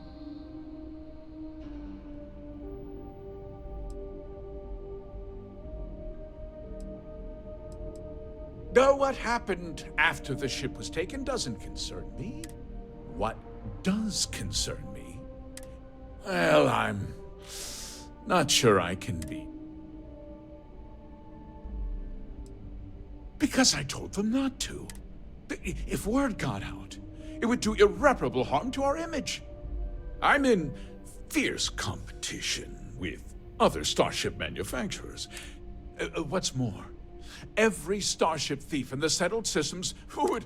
Speaker 9: Though what happened after the ship was taken doesn't concern me. What does concern me? Well, I'm not sure I can be. Because I told them not to. If word got out, it would do irreparable harm to our image. I'm in fierce competition with other starship manufacturers. What's more, every starship thief in the settled systems who would...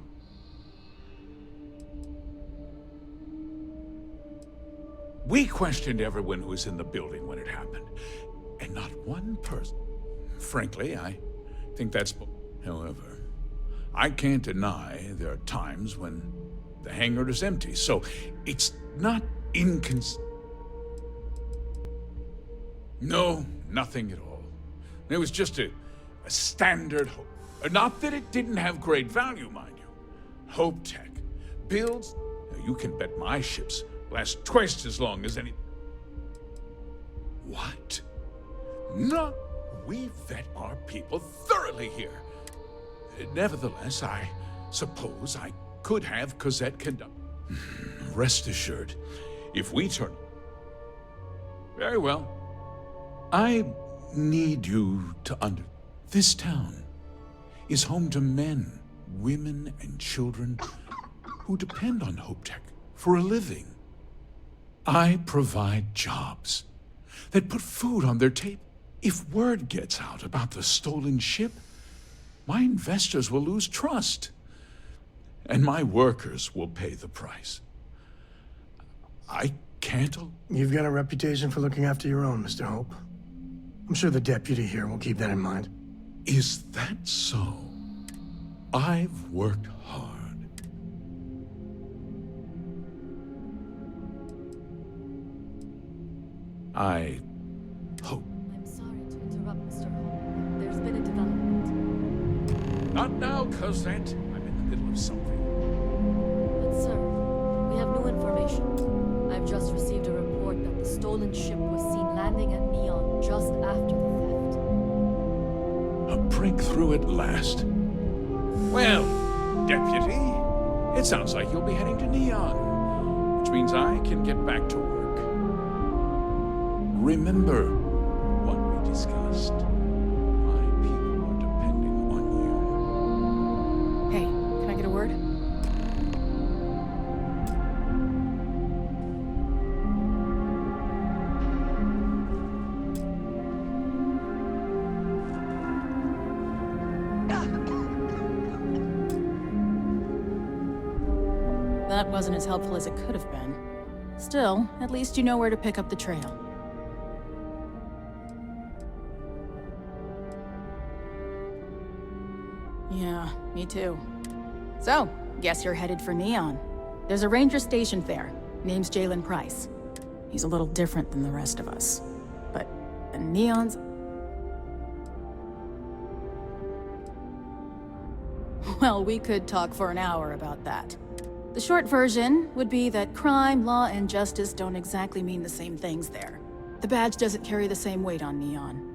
Speaker 9: We questioned everyone who was in the building when it happened, and not one person. Frankly, I think that's... However, I can't deny there are times when the hangar is empty, so it's not No, nothing at all. It was just a standard Hope. Not that it didn't have great value, mind you. Hope Tech builds... You can bet my ships last twice as long as any... What? No, we vet our people thoroughly here. Nevertheless, I suppose I could have Cosette conduct. Rest assured, if we turn... Very well. I need you to This town is home to men, women, and children who depend on Hope Tech for a living. I provide jobs that put food on their table. If word gets out about the stolen ship, my investors will lose trust, and my workers will pay the price. I can't...
Speaker 4: You've got a reputation for looking after your own, Mr. Hope. I'm sure the deputy here will keep that in mind.
Speaker 9: Is that so? I've worked hard. I hope.
Speaker 5: I'm sorry to interrupt, Mr. Hope. There's been a development.
Speaker 9: Not now, Cosette. I'm in the middle of something.
Speaker 5: But sir, we have new information. I've just received a report that the stolen ship was seen landing at Neon just after the theft.
Speaker 9: A breakthrough at last. Well, Deputy, it sounds like you'll be heading to Neon, which means I can get back to work. Remember what we discussed. My people are depending on you.
Speaker 21: Hey, can I get a word? That wasn't as helpful as it could have been. Still, at least you know where to pick up the trail. Yeah, me too. So, guess you're headed for Neon. There's a ranger stationed there. Name's Jalen Price. He's a little different than the rest of us. But Neon's... Well, we could talk for an hour about that. The short version would be that crime, law, and justice don't exactly mean the same things there. The badge doesn't carry the same weight on Neon.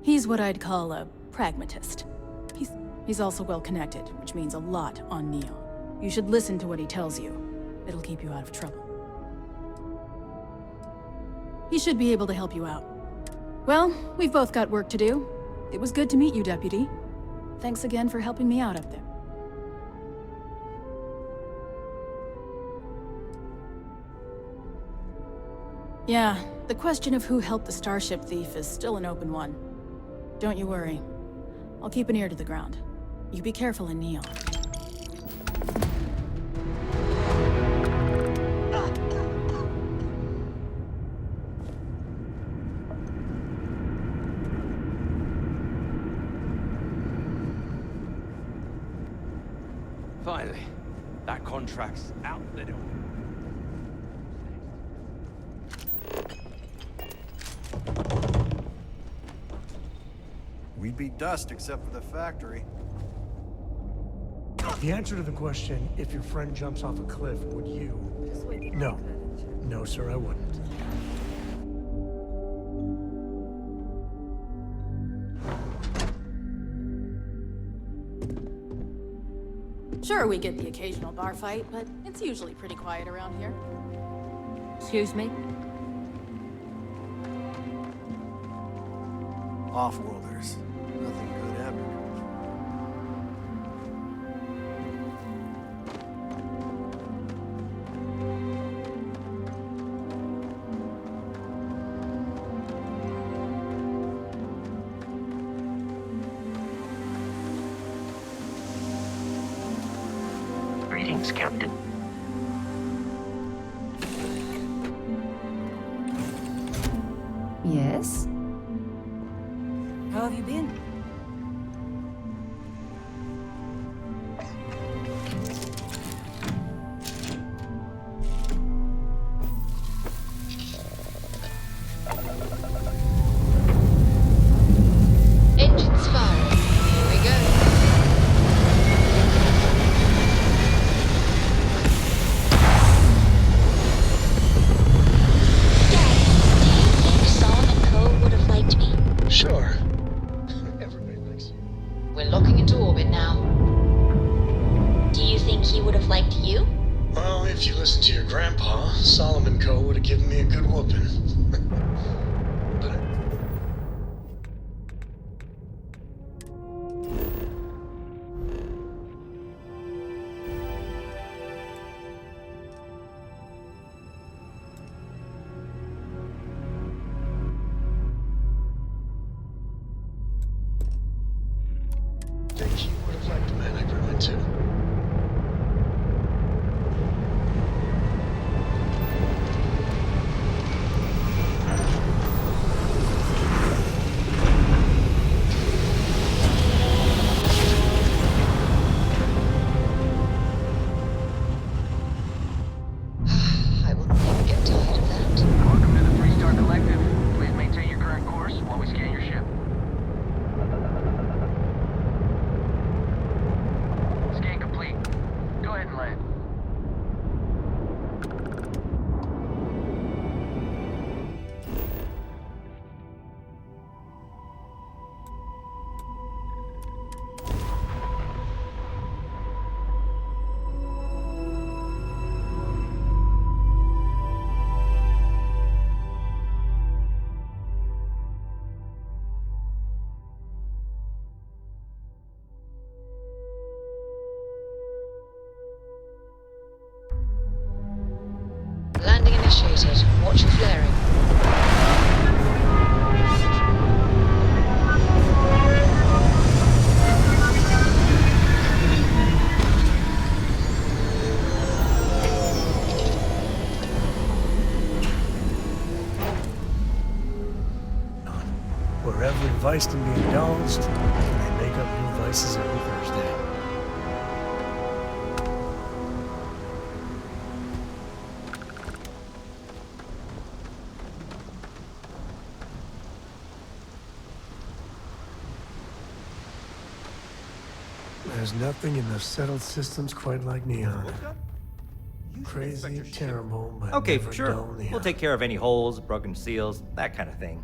Speaker 21: He's what I'd call a pragmatist. He's also well-connected, which means a lot on Neon. You should listen to what he tells you. It'll keep you out of trouble. He should be able to help you out. Well, we've both got work to do. It was good to meet you, Deputy. Thanks again for helping me out up there. Yeah, the question of who helped the Starship thief is still an open one. Don't you worry. I'll keep an ear to the ground. You be careful in Neon.
Speaker 15: Finally, that contract's out the door.
Speaker 11: We'd be dust except for the factory.
Speaker 4: The answer to the question, if your friend jumps off a cliff, would you? No. No, sir, I wouldn't.
Speaker 21: Sure, we get the occasional bar fight, but it's usually pretty quiet around here.
Speaker 8: Excuse me?
Speaker 11: Off-worlders. Nothing good ever.
Speaker 3: Greetings, Captain.
Speaker 8: Yes?
Speaker 22: How have you been?
Speaker 6: Engines firing. Here we go.
Speaker 4: Sure.
Speaker 6: We're locking into orbit now.
Speaker 18: Do you think he would have liked you?
Speaker 4: Well, if you listen to your grandpa, Solomon Co. would have given me a good whooping. But I think he would have liked the man I grew into.
Speaker 6: I will never get tired of that.
Speaker 1: Welcome to the 3-Star Collective. Please maintain your current course while we scan your ship. Scan complete. Go ahead and land.
Speaker 6: Landing initiated. Watch your flaring.
Speaker 4: Where every vice can be indulged, they make up new vices every Thursday. There's nothing in the settled systems quite like Neon. Crazy, terrible, but
Speaker 7: Okay,
Speaker 4: never
Speaker 7: sure.
Speaker 4: dull Neon.
Speaker 7: We'll take care of any holes, broken seals, that kind of thing.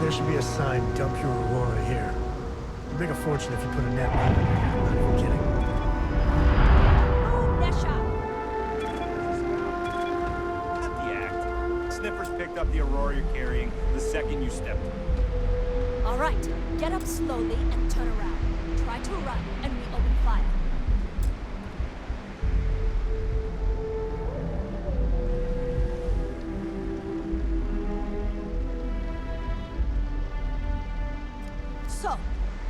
Speaker 4: there should be a sign, dump your Aurora here. You'd make a fortune if you put a net on it. I'm not even kidding.
Speaker 18: Oh, Nesha!
Speaker 13: Cut the act. Sniffers picked up the Aurora you're carrying the second you stepped.
Speaker 18: All right, get up slowly and turn around. Try to run, and we open fire. So,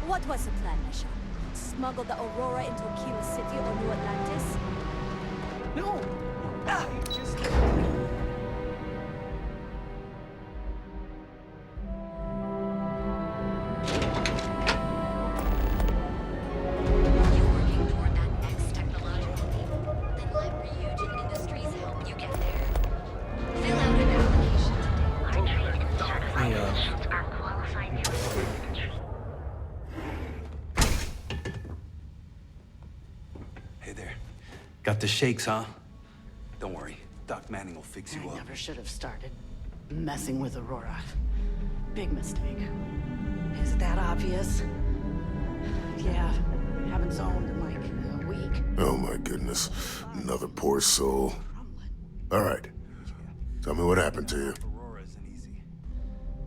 Speaker 18: what was the plan, Nesha? Smuggle the Aurora into Aquila City or New Atlantis?
Speaker 17: No! Just...
Speaker 15: Hey there. Got the shakes, huh? Don't worry. Doc Manning will fix you
Speaker 14: I
Speaker 15: up.
Speaker 14: never should have started messing with Aurora. Big mistake. Is it that obvious? Yeah, haven't zoned in like a week.
Speaker 16: Oh my goodness. Another poor soul. All right. Tell me what happened to you.
Speaker 15: Aurora isn't easy.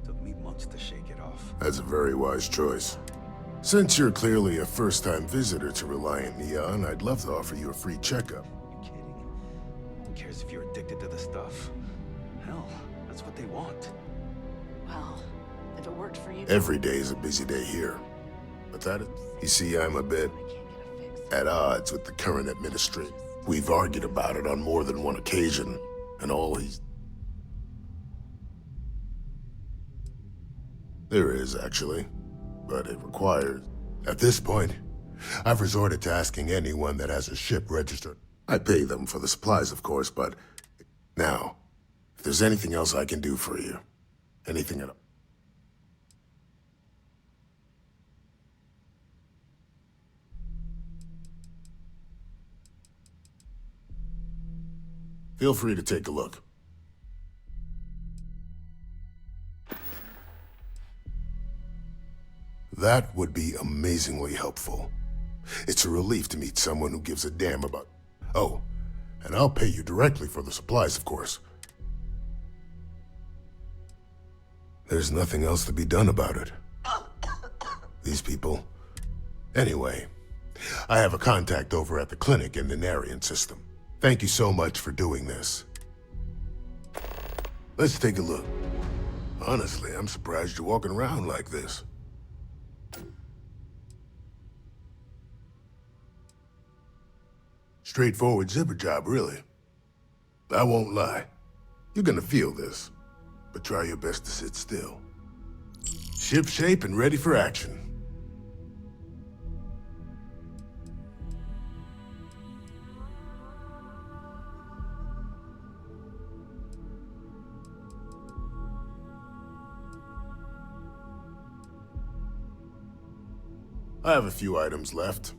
Speaker 15: Took me months to shake it off.
Speaker 16: That's a very wise choice. Since you're clearly a first-time visitor to Reliant Neon, I'd love to offer you a free checkup.
Speaker 15: Who cares if you're addicted to the stuff? Hell, that's what they want.
Speaker 14: Well, if it worked for you...
Speaker 16: Every day is a busy day here. But that is... You see, I'm a bit at odds with the current administration. We've argued about it on more than one occasion, and all he's... There is, actually. But it requires... At this point, I've resorted to asking anyone that has a ship registered. I pay them for the supplies, of course, but... Now, if there's anything else I can do for you, anything at all... Feel free to take a look. That would be amazingly helpful. It's a relief to meet someone who gives a damn about... Oh, and I'll pay you directly for the supplies, of course. There's nothing else to be done about it. These people... Anyway, I have a contact over at the clinic in the Narian system. Thank you so much for doing this. Let's take a look. Honestly, I'm surprised you're walking around like this. Straightforward zipper job, really. I won't lie. You're gonna feel this, but try your best to sit still. Ship shape and ready for action. I have a few items left.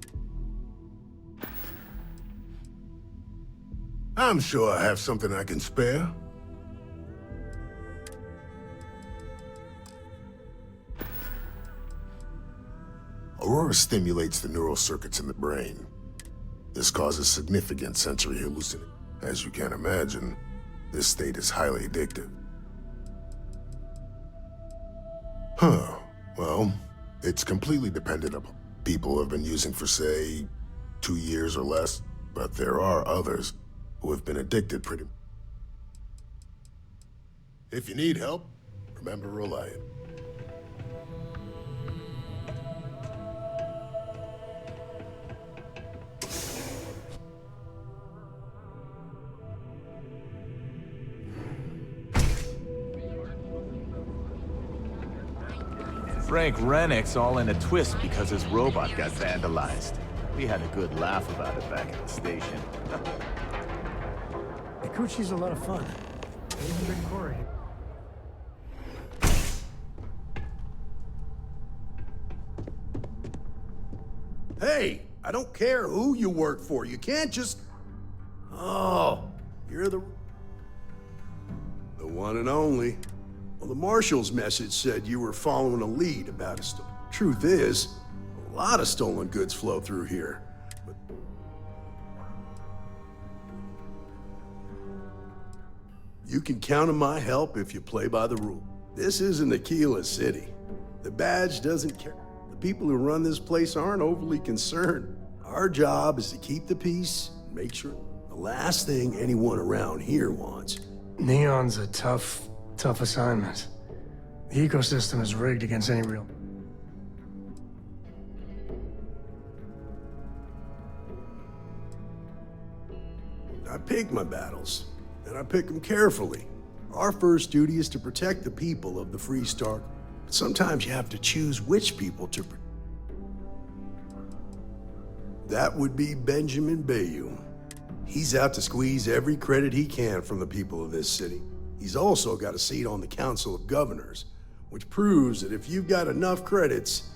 Speaker 16: I'm sure I have something I can spare. Aurora stimulates the neural circuits in the brain. This causes significant sensory hallucination. As you can imagine, this state is highly addictive. Huh. Well, it's completely dependent upon people have been using for, say, 2 years or less, but there are others who have been addicted pretty... If you need help, remember Reliant.
Speaker 13: Frank Rennick's all in a twist because his robot got vandalized. We had a good laugh about it back at the station.
Speaker 4: Kikuchi's a lot of fun. Even bring Corey.
Speaker 11: Hey, I don't care who you work for. You can't just... Oh, you're the one and only. Well, the marshal's message said you were following a lead about a store. Truth is, a lot of stolen goods flow through here. But you can count on my help if you play by the rule. This isn't Aquila City. The badge doesn't care. The people who run this place aren't overly concerned. Our job is to keep the peace and make sure the last thing anyone around here wants.
Speaker 4: Neon's a tough assignment. The ecosystem is rigged against any real...
Speaker 11: I pick my battles, and I pick them carefully. Our first duty is to protect the people of the Free Star. But sometimes you have to choose which people to protect. That would be Benjamin Bayou. He's out to squeeze every credit he can from the people of this city. He's also got a seat on the Council of Governors, which proves that if you've got enough credits,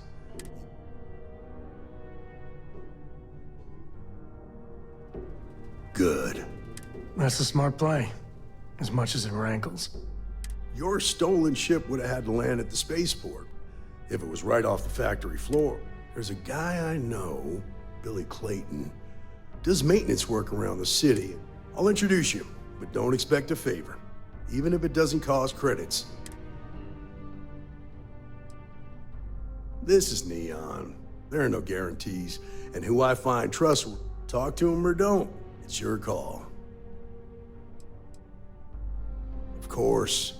Speaker 11: good.
Speaker 4: That's a smart play, as much as it rankles.
Speaker 11: Your stolen ship would have had to land at the spaceport if it was right off the factory floor. There's a guy I know, Billy Clayton, does maintenance work around the city. I'll introduce you, but don't expect a favor, even if it doesn't cost credits. This is Neon. There are no guarantees, and who I find trustworthy, talk to him or don't, it's your call. Of course,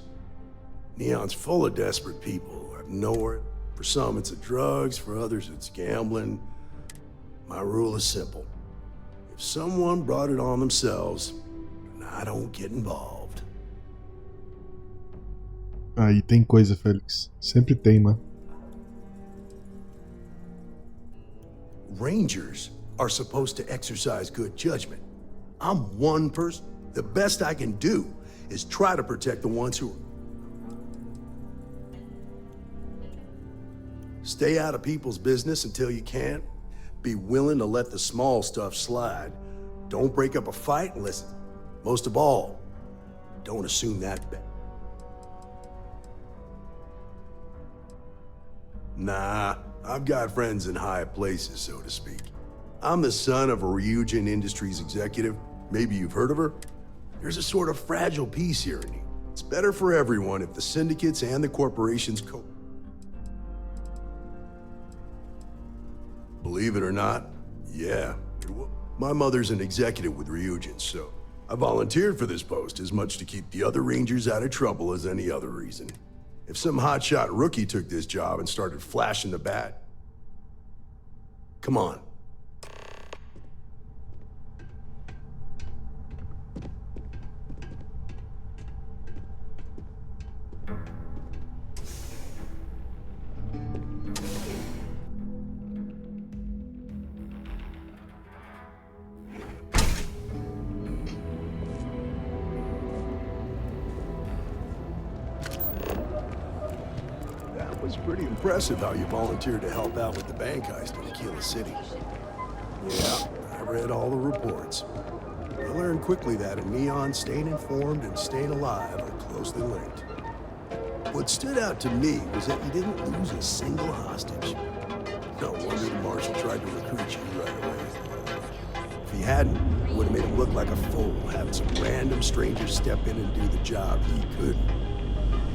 Speaker 11: Neon's full of desperate people who have nowhere. For some, it's the drugs, for others, it's gambling. My rule is simple. If someone brought it on themselves, I don't get involved.
Speaker 20: Aí tem coisa, Félix. Sempre tem, mano.
Speaker 11: Rangers are supposed to exercise good judgment. I'm one person. The best I can do is try to protect the ones who stay out of people's business until you can. Be willing to let the small stuff slide. Don't break up a fight unless, most of all, don't assume that bet. Nah, I've got friends in high places, so to speak. I'm the son of a Ryujin Industries executive. Maybe you've heard of her? There's a sort of fragile peace here in here. It's better for everyone if the syndicates and the corporations Believe it or not, yeah. My mother's an executive with Ryujin, so I volunteered for this post as much to keep the other Rangers out of trouble as any other reason. If some hotshot rookie took this job and started flashing the bat, come on. It's pretty impressive how you volunteered to help out with the bank heist in Aquila City. Yeah, I read all the reports. I learned quickly that in Neon, staying informed and staying alive are closely linked. What stood out to me was that you didn't lose a single hostage. No wonder the Marshal tried to recruit you right away. If he hadn't, it would have made him look like a fool, having some random stranger step in and do the job he couldn't.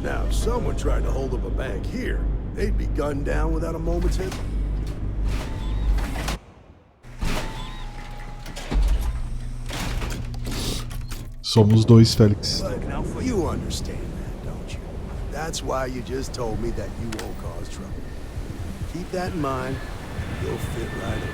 Speaker 11: Now, if someone tried to hold up a bank here, they'd be gunned down without a moment's hesitation.
Speaker 20: Somos dois, Félix.
Speaker 11: But you understand that, don't you? That's why you just told me that you won't cause trouble. Keep that in mind, and you'll fit right in.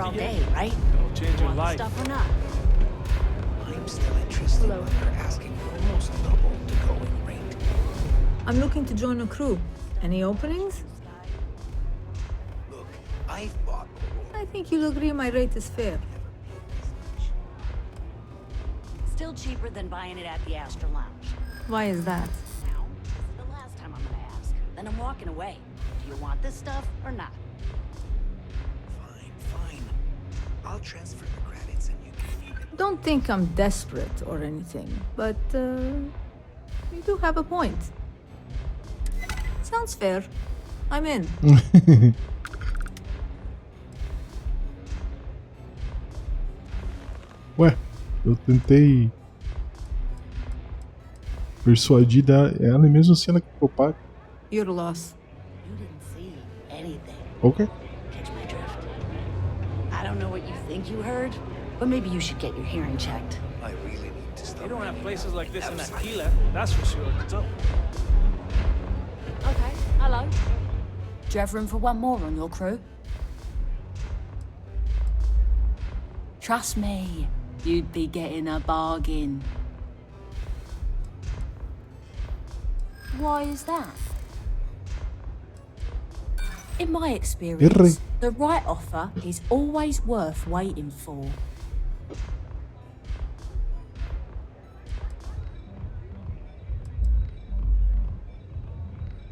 Speaker 14: All day, right?
Speaker 17: It'll change your life.
Speaker 14: Stuff or not?
Speaker 15: I'm still interested, but they're asking almost double the going rate.
Speaker 10: I'm looking to join a crew. Any openings?
Speaker 15: Look, I've bought.
Speaker 10: I think you'll agree my rate is fair.
Speaker 14: still cheaper than buying it at the Astor Lounge.
Speaker 21: Why is that?
Speaker 14: Now, this is the last time I'm gonna ask. Then I'm walking away. Do you want this stuff or not?
Speaker 15: Fine. I'll transfer the credits and you can...
Speaker 10: Don't think I'm desperate or anything, but you do have a point. Sounds fair. I'm in.
Speaker 20: Ué, eu tentei persuadir ela e mesmo assim ela ficou paga.
Speaker 10: Your loss.
Speaker 14: You didn't see anything.
Speaker 20: Ok.
Speaker 14: Catch my drift? I don't know what you think you heard, but maybe you should get your hearing checked.
Speaker 15: I really need to stop.
Speaker 17: They don't have places like this in Aquila, that's for sure. What's up?
Speaker 5: Okay, hello. Do you have room for one more on your crew? Trust me, you'd be getting a bargain. Why is that? In my experience, the right offer is always worth waiting for.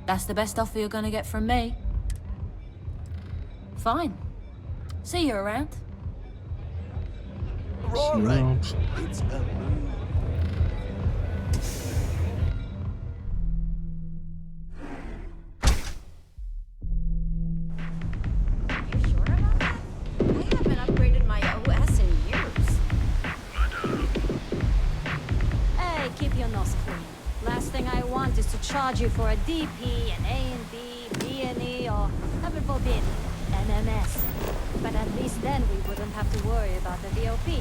Speaker 5: That's the best offer you're gonna get from me. Fine. See you around.
Speaker 15: Right. It's a move.
Speaker 18: You sure about that? I haven't upgraded my OS in years. Hey, keep your nose clean. Last thing I want is to charge you for a DP, an A&B, B&E, or, heaven forbid, MMS. But at least then we wouldn't have to worry about the VOP.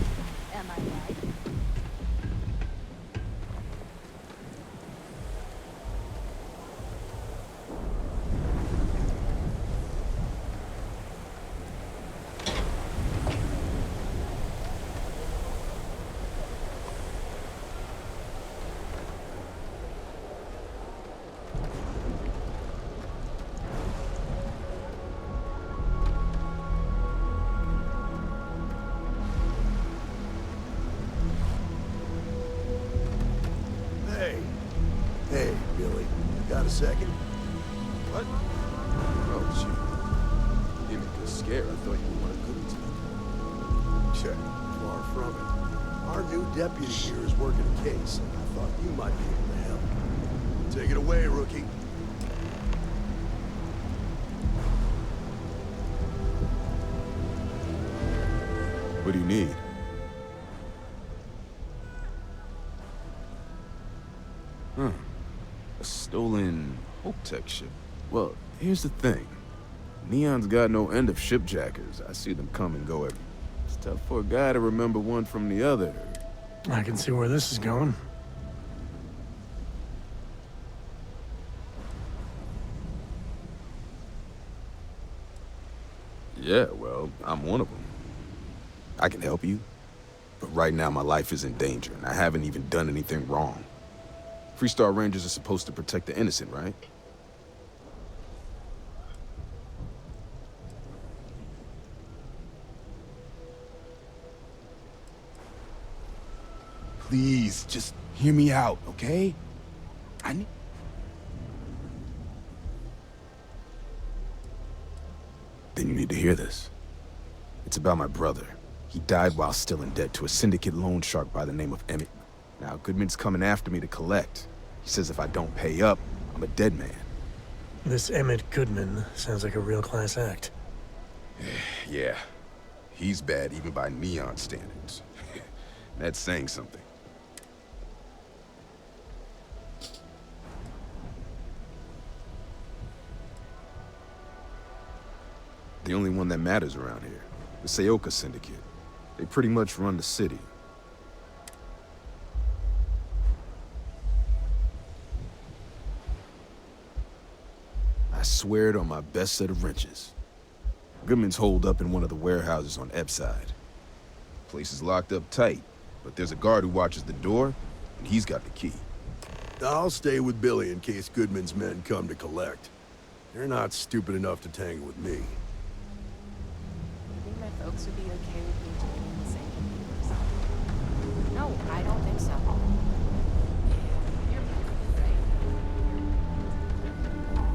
Speaker 18: Am I right?
Speaker 11: Hey, Billy. Got a second?
Speaker 9: What? Oh, shoot. You gave me a good scare. I thought you wanted cookies.
Speaker 11: Check. Far from it. Our new deputy here is working a case, and I thought you might be able to help. Take it away, rookie.
Speaker 9: What do you need? A stolen Hope-Tech ship. Well, here's the thing. Neon's got no end of shipjackers. I see them come and go every... It's tough for a guy to remember one from the other.
Speaker 4: I can see where this is going.
Speaker 9: Yeah, well, I'm one of them. I can help you, but right now my life is in danger, and I haven't even done anything wrong. Freestar Rangers are supposed to protect the innocent, right? Please, just hear me out, okay? I need... Then you need to hear this. It's about my brother. He died while still in debt to a syndicate loan shark by the name of Emmett. Now, Goodman's coming after me to collect. He says if I don't pay up, I'm a dead man.
Speaker 4: This Emmett Goodman sounds like a real class act.
Speaker 9: Yeah. He's bad even by Neon standards. That's saying something. The only one that matters around here. The Seoka Syndicate. They pretty much run the city. I swear it on my best set of wrenches. Goodman's holed up in one of the warehouses on Epside. Place is locked up tight, but there's a guard who watches the door, and he's got the key.
Speaker 11: I'll stay with Billy in case Goodman's men come to collect. They're not stupid enough to tangle with me.
Speaker 6: I think my folks would be okay with me joining the same computer or something.
Speaker 18: No
Speaker 22: No, I don't think so.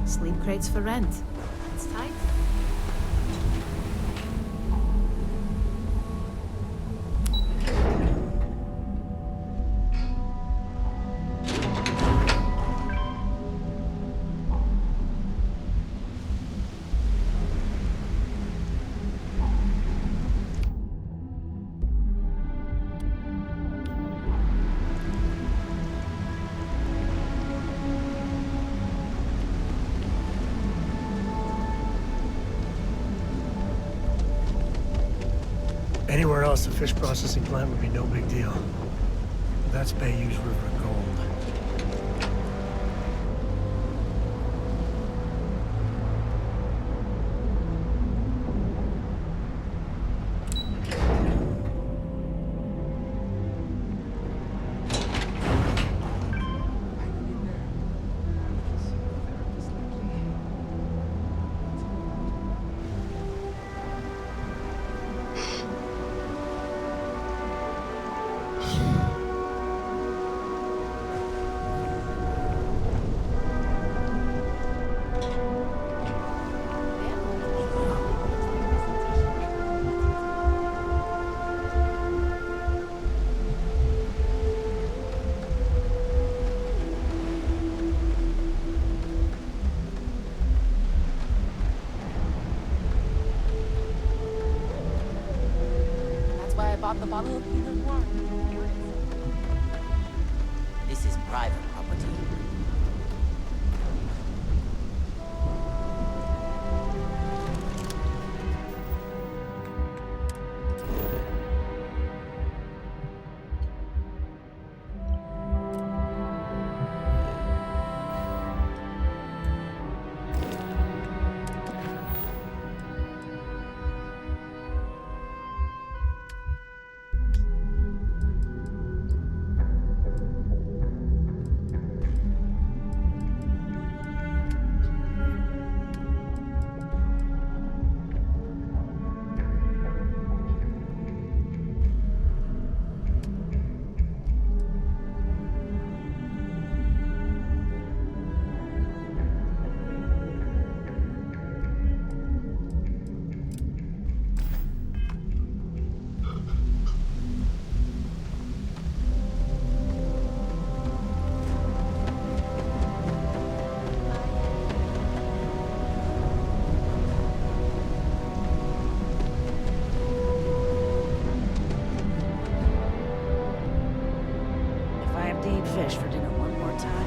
Speaker 22: Sleep crates for rent. It's tight.
Speaker 4: Anywhere else, a fish processing plant would be no big deal. That's Bayou's River Gold.
Speaker 22: Bought the bottle of Pinot Noir.
Speaker 2: This is private property.
Speaker 14: Fish for dinner one more time.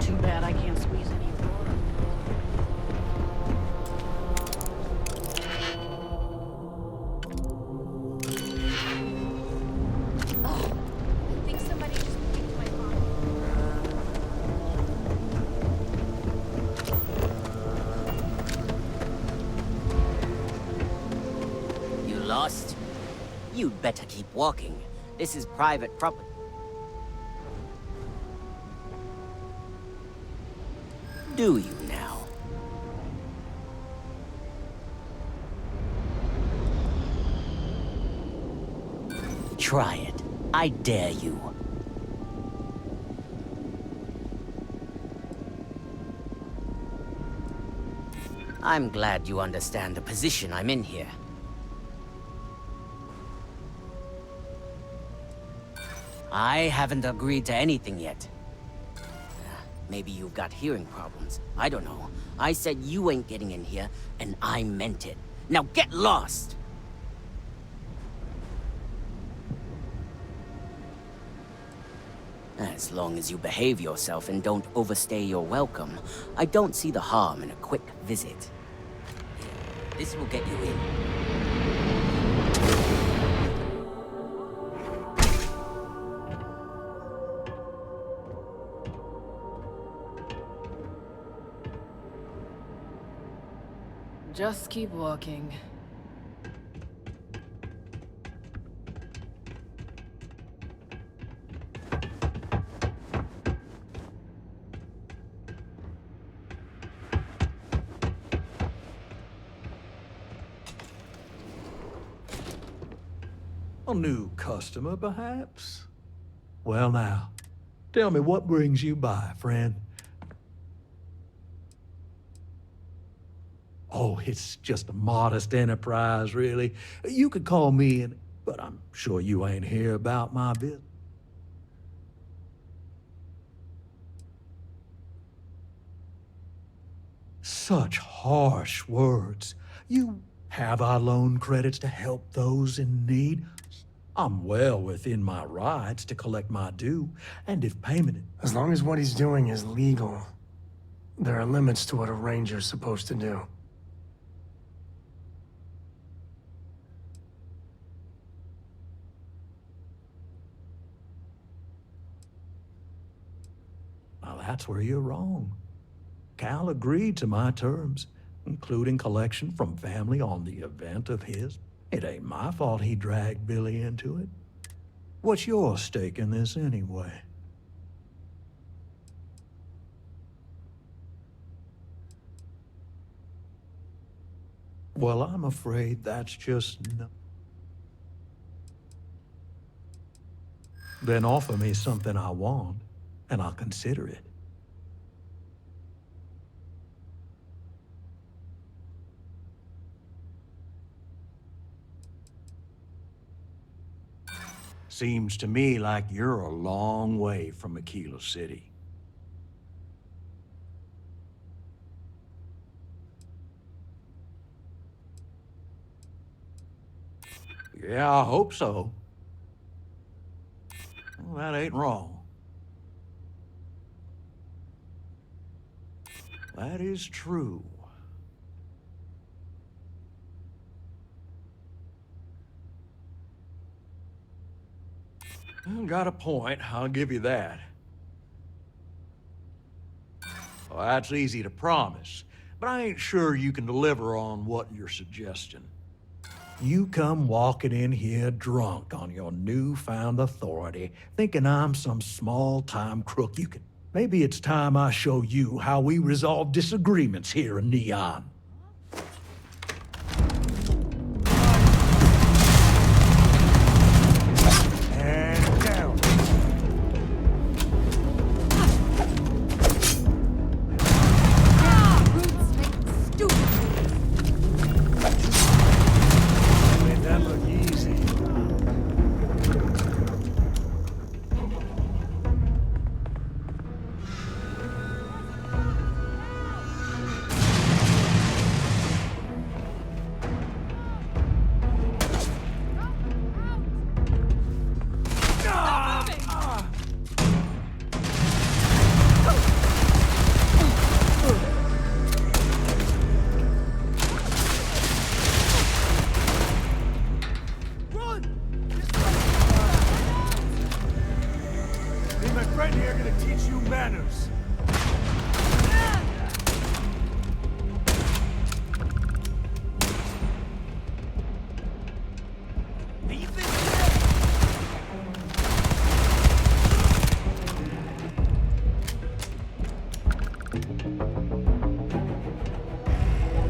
Speaker 14: Too bad I can't squeeze any more.
Speaker 18: I think somebody just picked my phone.
Speaker 2: You lost? You'd better keep walking. This is private property. Do you now? Try it. I dare you. I'm glad you understand the position I'm in here. I haven't agreed to anything yet. Maybe you've got hearing problems. I don't know. I said you ain't getting in here, and I meant it. Now get lost! As long as you behave yourself and don't overstay your welcome, I don't see the harm in a quick visit. This will get you in.
Speaker 22: Just keep walking.
Speaker 12: A new customer, perhaps? Well now, tell me what brings you by, friend? Oh, it's just a modest enterprise, really. You could call me but I'm sure you ain't here about my business. Such harsh words. You have our loan credits to help those in need. I'm well within my rights to collect my due, and if payment...
Speaker 4: As long as what he's doing is legal, there are limits to what a ranger's supposed to do.
Speaker 12: Well, that's where you're wrong. Cal agreed to my terms, including collection from family on the event of his. It ain't my fault he dragged Billy into it. What's your stake in this anyway? Well, I'm afraid that's just no. Then offer me something I want, and I'll consider it. Seems to me like you're a long way from Aquila City. Yeah, I hope so. Well, that ain't wrong. That is true. Got a point, I'll give you that. Well, that's easy to promise, but I ain't sure you can deliver on what you're suggesting. You come walking in here drunk on your newfound authority, thinking I'm some small-time crook you can... Maybe it's time I show you how we resolve disagreements here in Neon.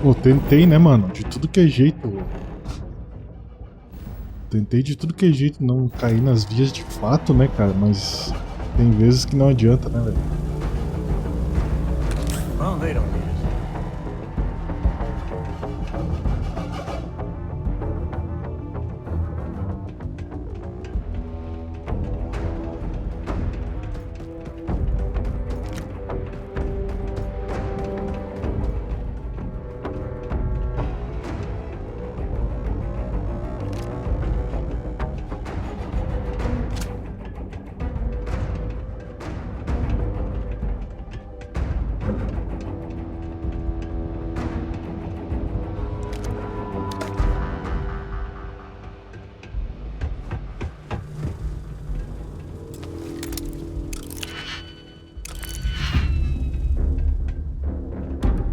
Speaker 20: Pô, tentei, né, mano? De tudo que é jeito. tentei de tudo que é jeito não cair nas vias de fato, né, cara? Mas tem vezes que não adianta, né, velho?
Speaker 7: Well, they don't need it.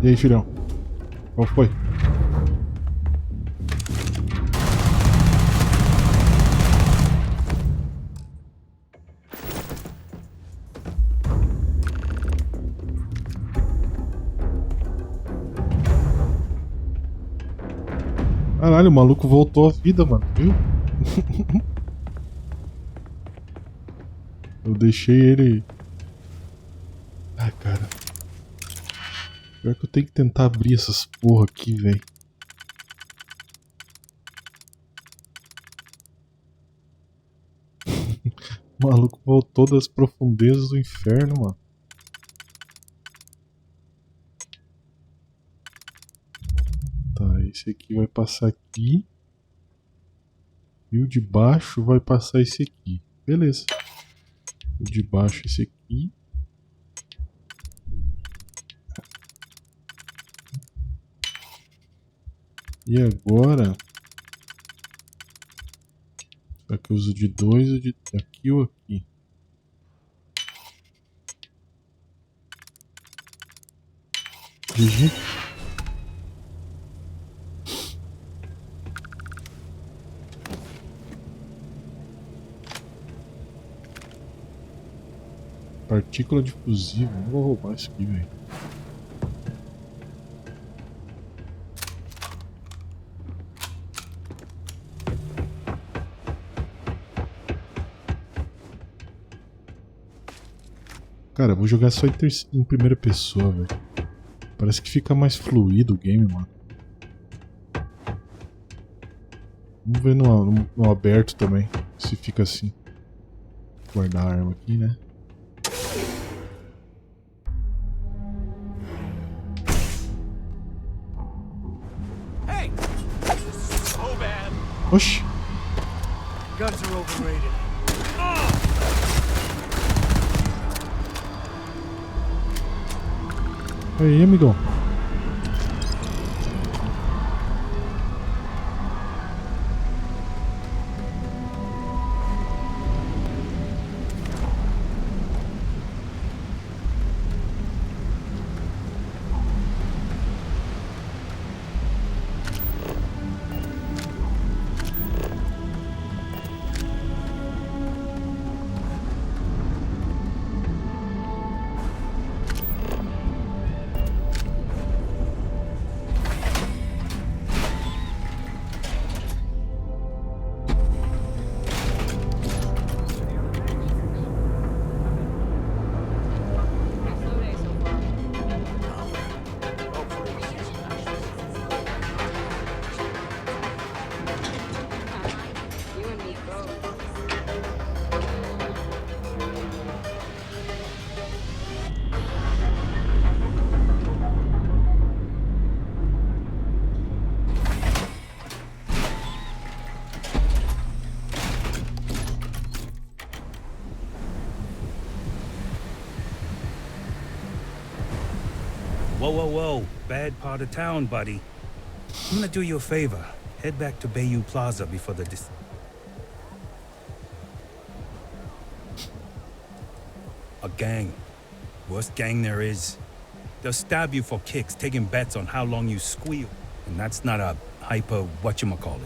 Speaker 20: E aí, filhão? Qual foi? Caralho, o maluco voltou à vida, mano, viu? Eu deixei ele... Ai, cara. Pior que eu tenho que tentar abrir essas porra aqui, velho. O maluco voltou das profundezas do inferno, mano. Tá, esse aqui vai passar aqui. E o de baixo vai passar esse aqui. Beleza. O de baixo esse aqui. E agora... Será que eu uso de 2 ou de aqui ou aqui? GG. Partícula de fusível. Não vou roubar isso aqui, velho. Cara, vou jogar só em primeira pessoa, velho. Parece que fica mais fluido o game, mano. Vamos ver no aberto também, se fica assim. Guardar a arma aqui, né? Oxi!
Speaker 17: Guns are overrated.
Speaker 20: Aí, amigão.
Speaker 3: Whoa, whoa, whoa. Bad part of town, buddy. I'm gonna do you a favor. Head back to Bayou Plaza before the A gang. Worst gang there is. They'll stab you for kicks, taking bets on how long you squeal. And that's not a hyper whatchamacallit.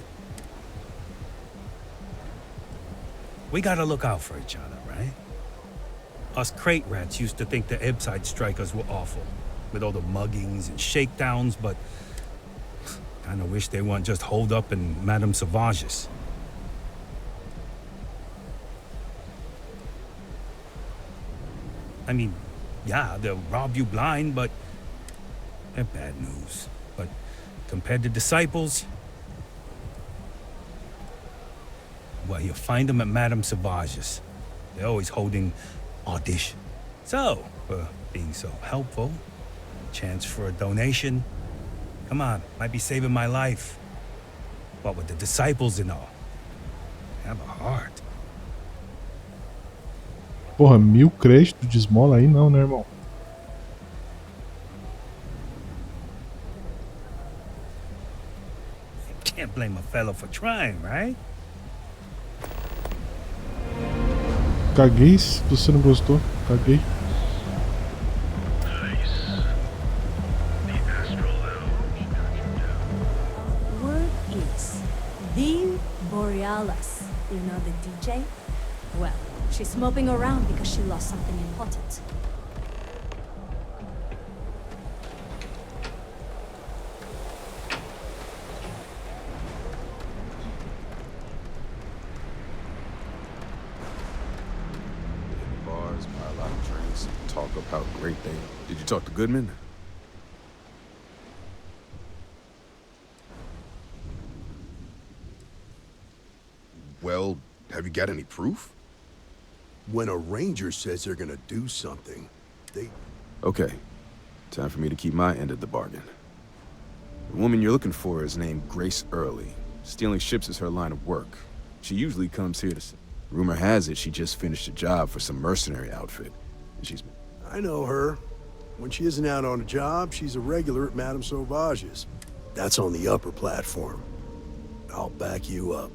Speaker 3: We gotta look out for each other, right? Us crate rats used to think the Ebbside strikers were awful, with all the muggings and shakedowns, but kinda wish they weren't just holed up in Madame Sauvage's. I mean, yeah, they'll rob you blind, but they're bad news. But compared to disciples, well, you'll find them at Madame Sauvage's. They're always holding audition. So, for being so helpful, chance for a donation. Come on, might be saving my life. What with the disciples and all. Have a heart.
Speaker 20: Porra, 1000 créditos de esmola aí não, né, irmão?
Speaker 3: Can't blame a fellow for trying, right?
Speaker 20: Caguei se você não gostou. Caguei.
Speaker 18: Word is the Borealis. You know the DJ? Well, she's moping around because she lost something important.
Speaker 8: Bars, buy a lot of drinks, talk up how great they. Did you talk to Goodman?
Speaker 11: Well, have you got any proof? When a ranger says they're gonna do something, they...
Speaker 8: Okay. Time for me to keep my end of the bargain. The woman you're looking for is named Grace Early. Stealing ships is her line of work. She usually comes here to... Rumor has it she just finished a job for some mercenary outfit. And she's...
Speaker 11: I know her. When she isn't out on a job, she's a regular at Madame Sauvage's. That's on the upper platform. I'll back you up.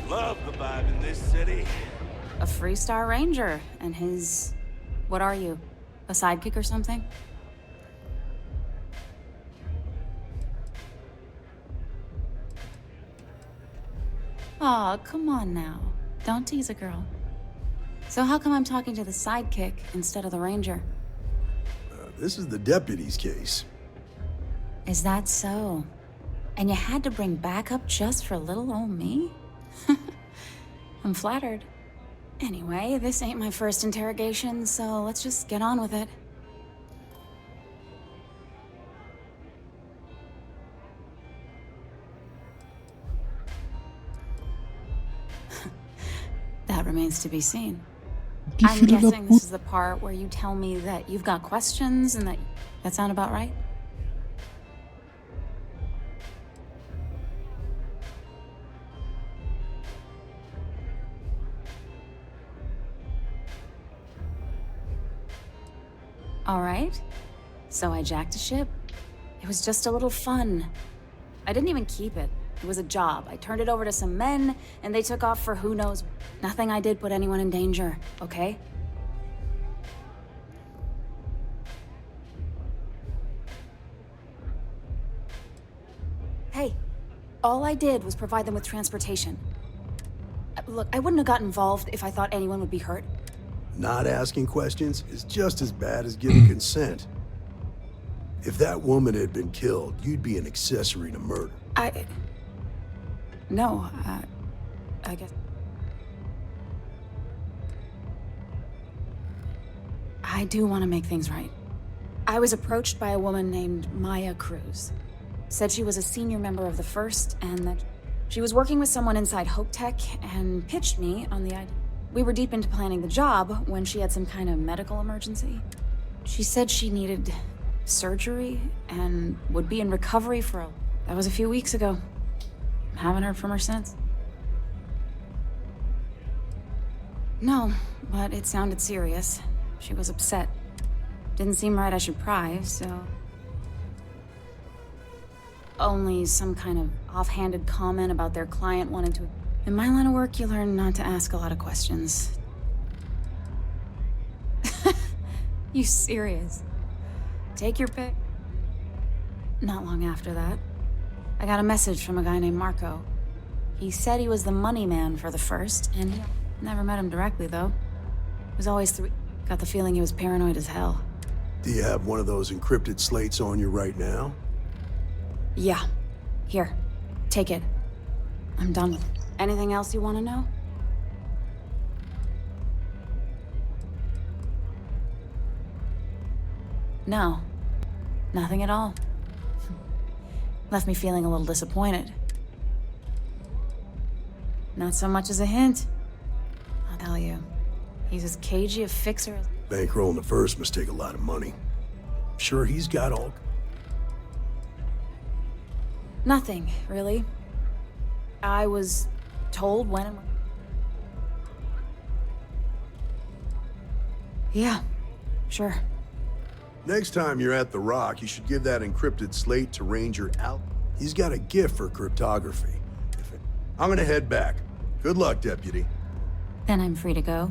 Speaker 19: Love the vibe in this city.
Speaker 22: A Freestar Ranger and his... What are you? A sidekick or something? Aw, come on now. Don't tease a girl. So how come I'm talking to the sidekick instead of the ranger?
Speaker 11: This is the deputy's case.
Speaker 22: Is that so? And you had to bring backup just for little old me? I'm flattered. Anyway, this ain't my first interrogation, so let's just get on with it. That remains to be seen. I'm guessing this is the part where you tell me that you've got questions and that sound about right? All right. So I jacked a ship. It was just a little fun. I didn't even keep it. It was a job. I turned it over to some men, and they took off for who knows. Nothing I did put anyone in danger, okay? Hey, all I did was provide them with transportation. Look, I wouldn't have got involved if I thought anyone would be hurt.
Speaker 11: Not asking questions is just as bad as giving consent. If that woman had been killed, you'd be an accessory to murder.
Speaker 22: No, I guess... I do want to make things right. I was approached by a woman named Maya Cruz. Said she was a senior member of the First, and that she was working with someone inside Hope Tech, and pitched me on the idea. We were deep into planning the job when she had some kind of medical emergency. She said she needed surgery and would be in recovery for that was a few weeks ago. Haven't heard from her since. No, but it sounded serious. She was upset. Didn't seem right I should pry, so... Only some kind of offhanded comment about their client wanting to... In my line of work, you learn not to ask a lot of questions. You serious? Take your pick. Not long after that, I got a message from a guy named Marco. He said he was the money man for the First, and he never met him directly, though. It was always through... Got the feeling he was paranoid as hell.
Speaker 11: Do you have one of those encrypted slates on you right now?
Speaker 22: Yeah. Here. Take it. I'm done with it. Anything else you want to know? No. Nothing at all. Left me feeling a little disappointed. Not so much as a hint. I'll tell you. He's as cagey a fixer as...
Speaker 11: Bankrolling the First must take a lot of money. Sure he's got all...
Speaker 22: Nothing, really. I was told when and... Yeah, sure.
Speaker 11: Next time you're at the Rock, you should give that encrypted slate to Ranger Al. He's got a gift for cryptography. I'm gonna head back. Good luck, Deputy.
Speaker 22: Then I'm free to go.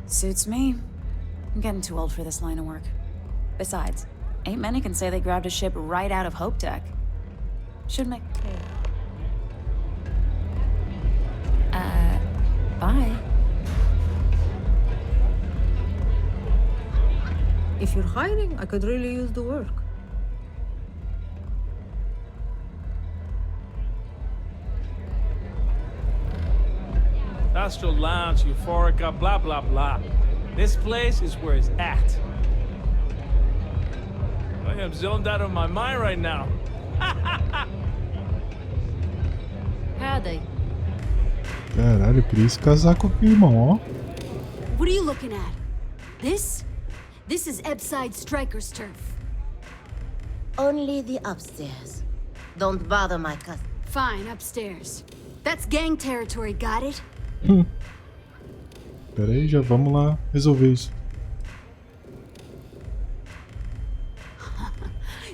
Speaker 22: Suits me. I'm getting too old for this line of work. Besides, ain't many can say they grabbed a ship right out of Hope Tech. Should make... Bye.
Speaker 10: If you're hiring, I could really use the work.
Speaker 17: Astral Lounge, Euphorica, blah, blah, blah. This place is where it's at. I am zoned out of my mind right now.
Speaker 5: Howdy.
Speaker 20: Caralho, eu queria esse casaco aqui, irmão, ó.
Speaker 1: What are you looking at? This? This is Ebside Striker's turf.
Speaker 16: Only the upstairs. Don't bother my cousin.
Speaker 1: Fine, upstairs. That's gang territory, got it?
Speaker 20: Pera aí, já vamos lá resolver isso.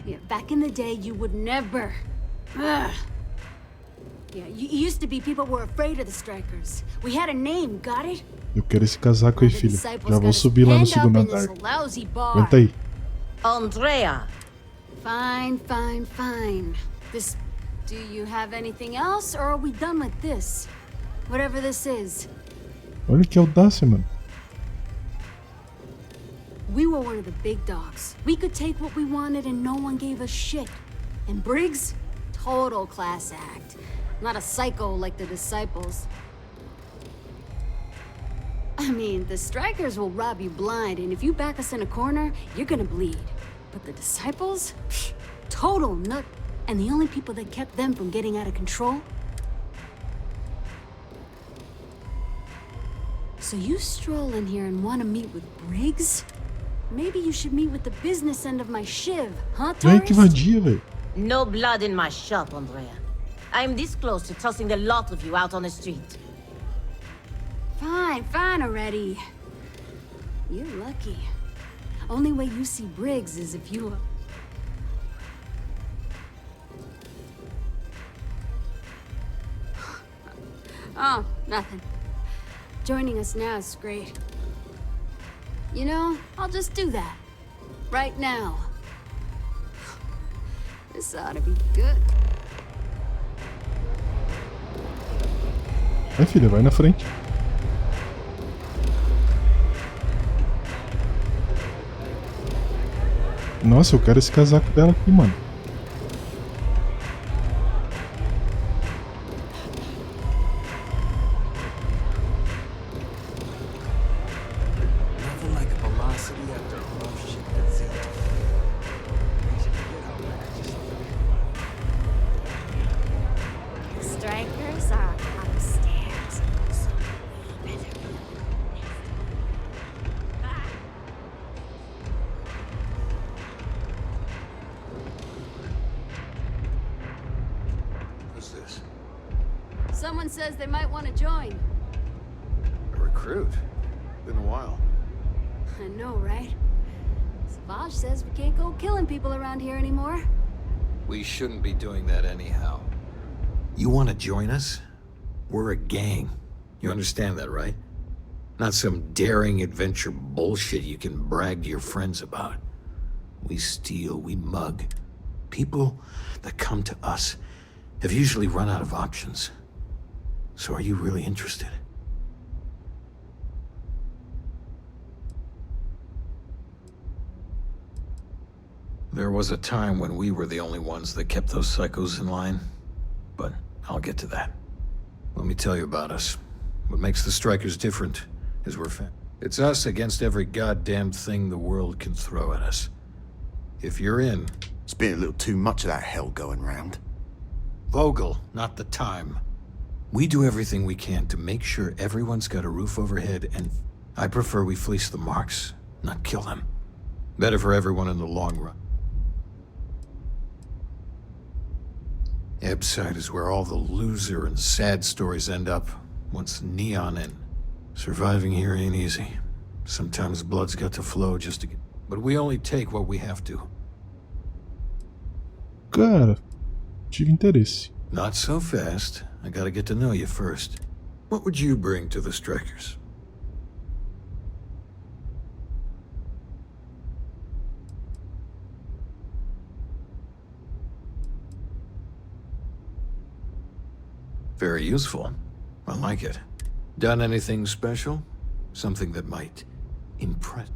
Speaker 1: Yeah, back in the day, you would never. Ugh. Yeah, you used to be people were afraid of the Strikers. We had a name, got it?
Speaker 20: Eu quero esse casaco aí, filho. Já vou subir lá no segundo andar. Aguenta aí.
Speaker 16: Andrea.
Speaker 1: Fine, fine, fine. This... Do you have anything else, or are we done with this? Whatever this is.
Speaker 20: Olha que audácia, mano.
Speaker 1: We were one of the big dogs. We could take what we wanted and no one gave us shit. And Briggs? Total class act. Not a psycho like the Disciples. I mean, the Strikers will rob you blind, and if you back us in a corner, you're gonna bleed. But the Disciples? Psh, total nut. And the only people that kept them from getting out of control? So you stroll in here and want to meet with Briggs? Maybe you should meet with the business end of my shiv, huh,
Speaker 20: Vem que vadia, velho.
Speaker 16: No blood in my shop, Andrea. I'm this close to tossing the lot of you out on the street.
Speaker 1: Fine, fine already. You're lucky. Only way you see Briggs is if you... Oh, nothing. Joining us now is great. You know, I'll just do that. Right now. This ought to be good.
Speaker 20: Vai, filha, vai na frente. Nossa, eu quero esse casaco dela aqui, mano.
Speaker 18: Strikers are upstairs.
Speaker 11: Who's this?
Speaker 1: Someone says they might want to join.
Speaker 8: A recruit? Been a while.
Speaker 1: I know, right? Savage says we can't go killing people around here anymore.
Speaker 23: We shouldn't be doing that anyhow.
Speaker 12: You want to join us? We're a gang. You understand that, right? Not some daring adventure bullshit you can brag to your friends about. We steal, we mug. People that come to us have usually run out of options. So are you really interested? There was a time when we were the only ones that kept those psychos in line. But I'll get to that. Let me tell you about us. What makes the Strikers different is it's us against every goddamn thing the world can throw at us. If you're in...
Speaker 13: It's been a little too much of that hell going round.
Speaker 12: Vogel, not the time. We do everything we can to make sure everyone's got a roof overhead, and I prefer we fleece the marks, not kill them. Better for everyone in the long run. Ebside is where all the loser and sad stories end up, once Neon in. Surviving here ain't easy. Sometimes blood's got to flow just to get... But we only take what we have to.
Speaker 20: Cara, tive interesse.
Speaker 12: Not so fast. I gotta get to know you first. What would you bring to the Strikers? Very useful. I like it. Done anything special? Something that might impress?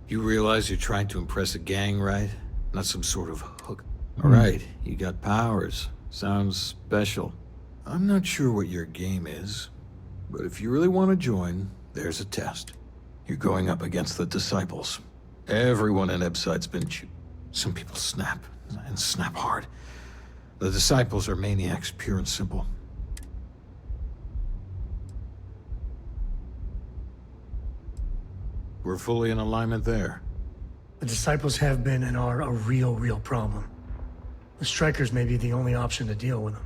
Speaker 12: You realize you're trying to impress a gang, right? Not some sort of hook. All right, you got powers. Sounds special. I'm not sure what your game is, but if you really want to join, there's a test. You're going up against the Disciples. Everyone in Ebside's been Some people snap, and snap hard. The Disciples are maniacs, pure and simple. We're fully in alignment there.
Speaker 4: The Disciples have been and are a real problem. The Strikers may be the only option to deal with them.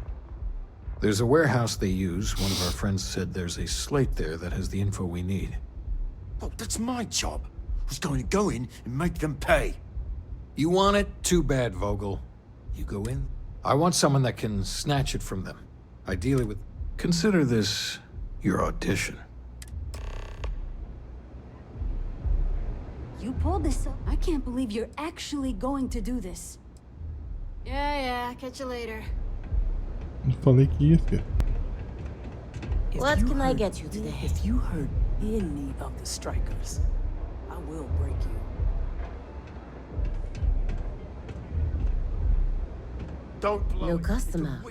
Speaker 12: There's a warehouse they use. One of our friends said there's a slate there that has the info we need.
Speaker 13: Oh, that's my job. I was going to go in and make them pay.
Speaker 12: You want it? Too bad, Vogel. You go in. I want someone that can snatch it from them. Ideally with... Consider this your audition.
Speaker 1: You pulled this up. I can't believe you're actually going to do this. Yeah, catch you later.
Speaker 20: Eu falei que ia, filho.
Speaker 16: What can I get you today?
Speaker 21: If you hurt any of the Strikers, I will break you.
Speaker 13: Don't blow
Speaker 16: No
Speaker 13: it.
Speaker 16: customer.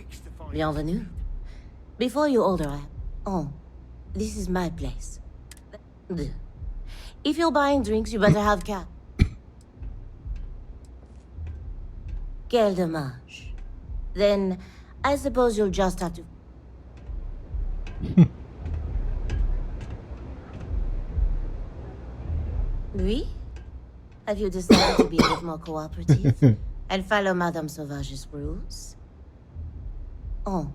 Speaker 16: Bienvenue. Before you order, this is my place. If you're buying drinks, you better have cash. Quel dommage. Then, I suppose you'll just have to... Oui? Have you decided to be a bit more cooperative? And follow Madame Sauvage's rules? Oh,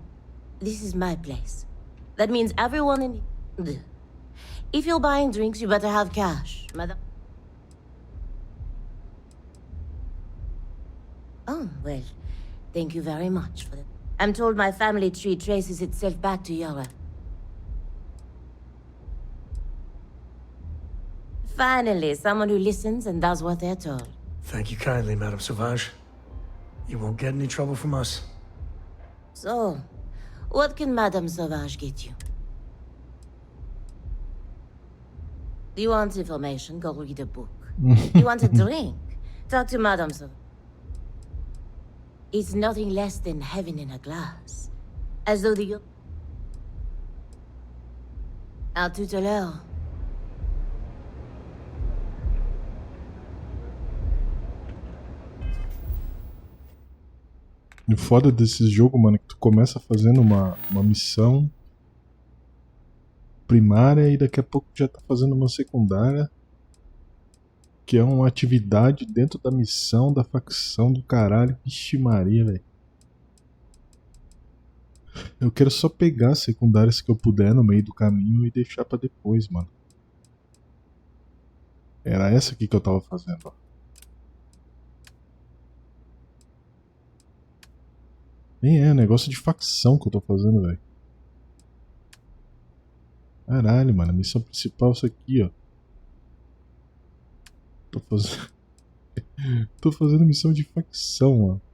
Speaker 16: this is my place. That means everyone in... If you're buying drinks, you better have cash, Madame... Oh, well, thank you very much for that. I'm told my family tree traces itself back to Europe. Finally, someone who listens and does what they're told.
Speaker 4: Thank you kindly, Madame Sauvage. You won't get any trouble from us.
Speaker 16: So, what can Madame Sauvage get you? Do you want information? Go read a book. You want a drink? Talk to Madame Sauvage. It's nothing less than heaven in a glass. As though the... À tout à l'heure.
Speaker 20: O foda desse jogo, mano, é que tu começa fazendo uma missão primária e daqui a pouco já tá fazendo uma secundária, que é uma atividade dentro da missão da facção do caralho. Vixe Maria, velho. Eu quero só pegar as secundárias que eu puder no meio do caminho e deixar pra depois, mano. Era essa aqui que eu tava fazendo, ó. Nem é negócio de facção que eu tô fazendo, velho. Caralho, mano. A missão principal é isso aqui, ó. Tô fazendo. Tô fazendo missão de facção, ó.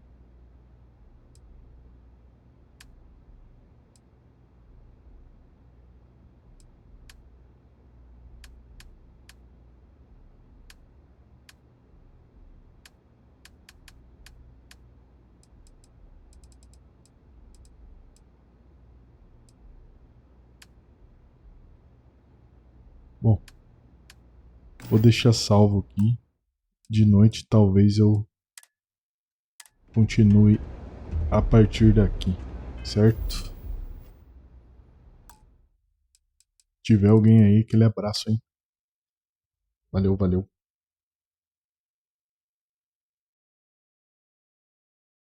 Speaker 20: Bom, vou deixar salvo aqui. De noite talvez eu continue a partir daqui, certo? Se tiver alguém aí, aquele abraço, hein? Valeu, valeu.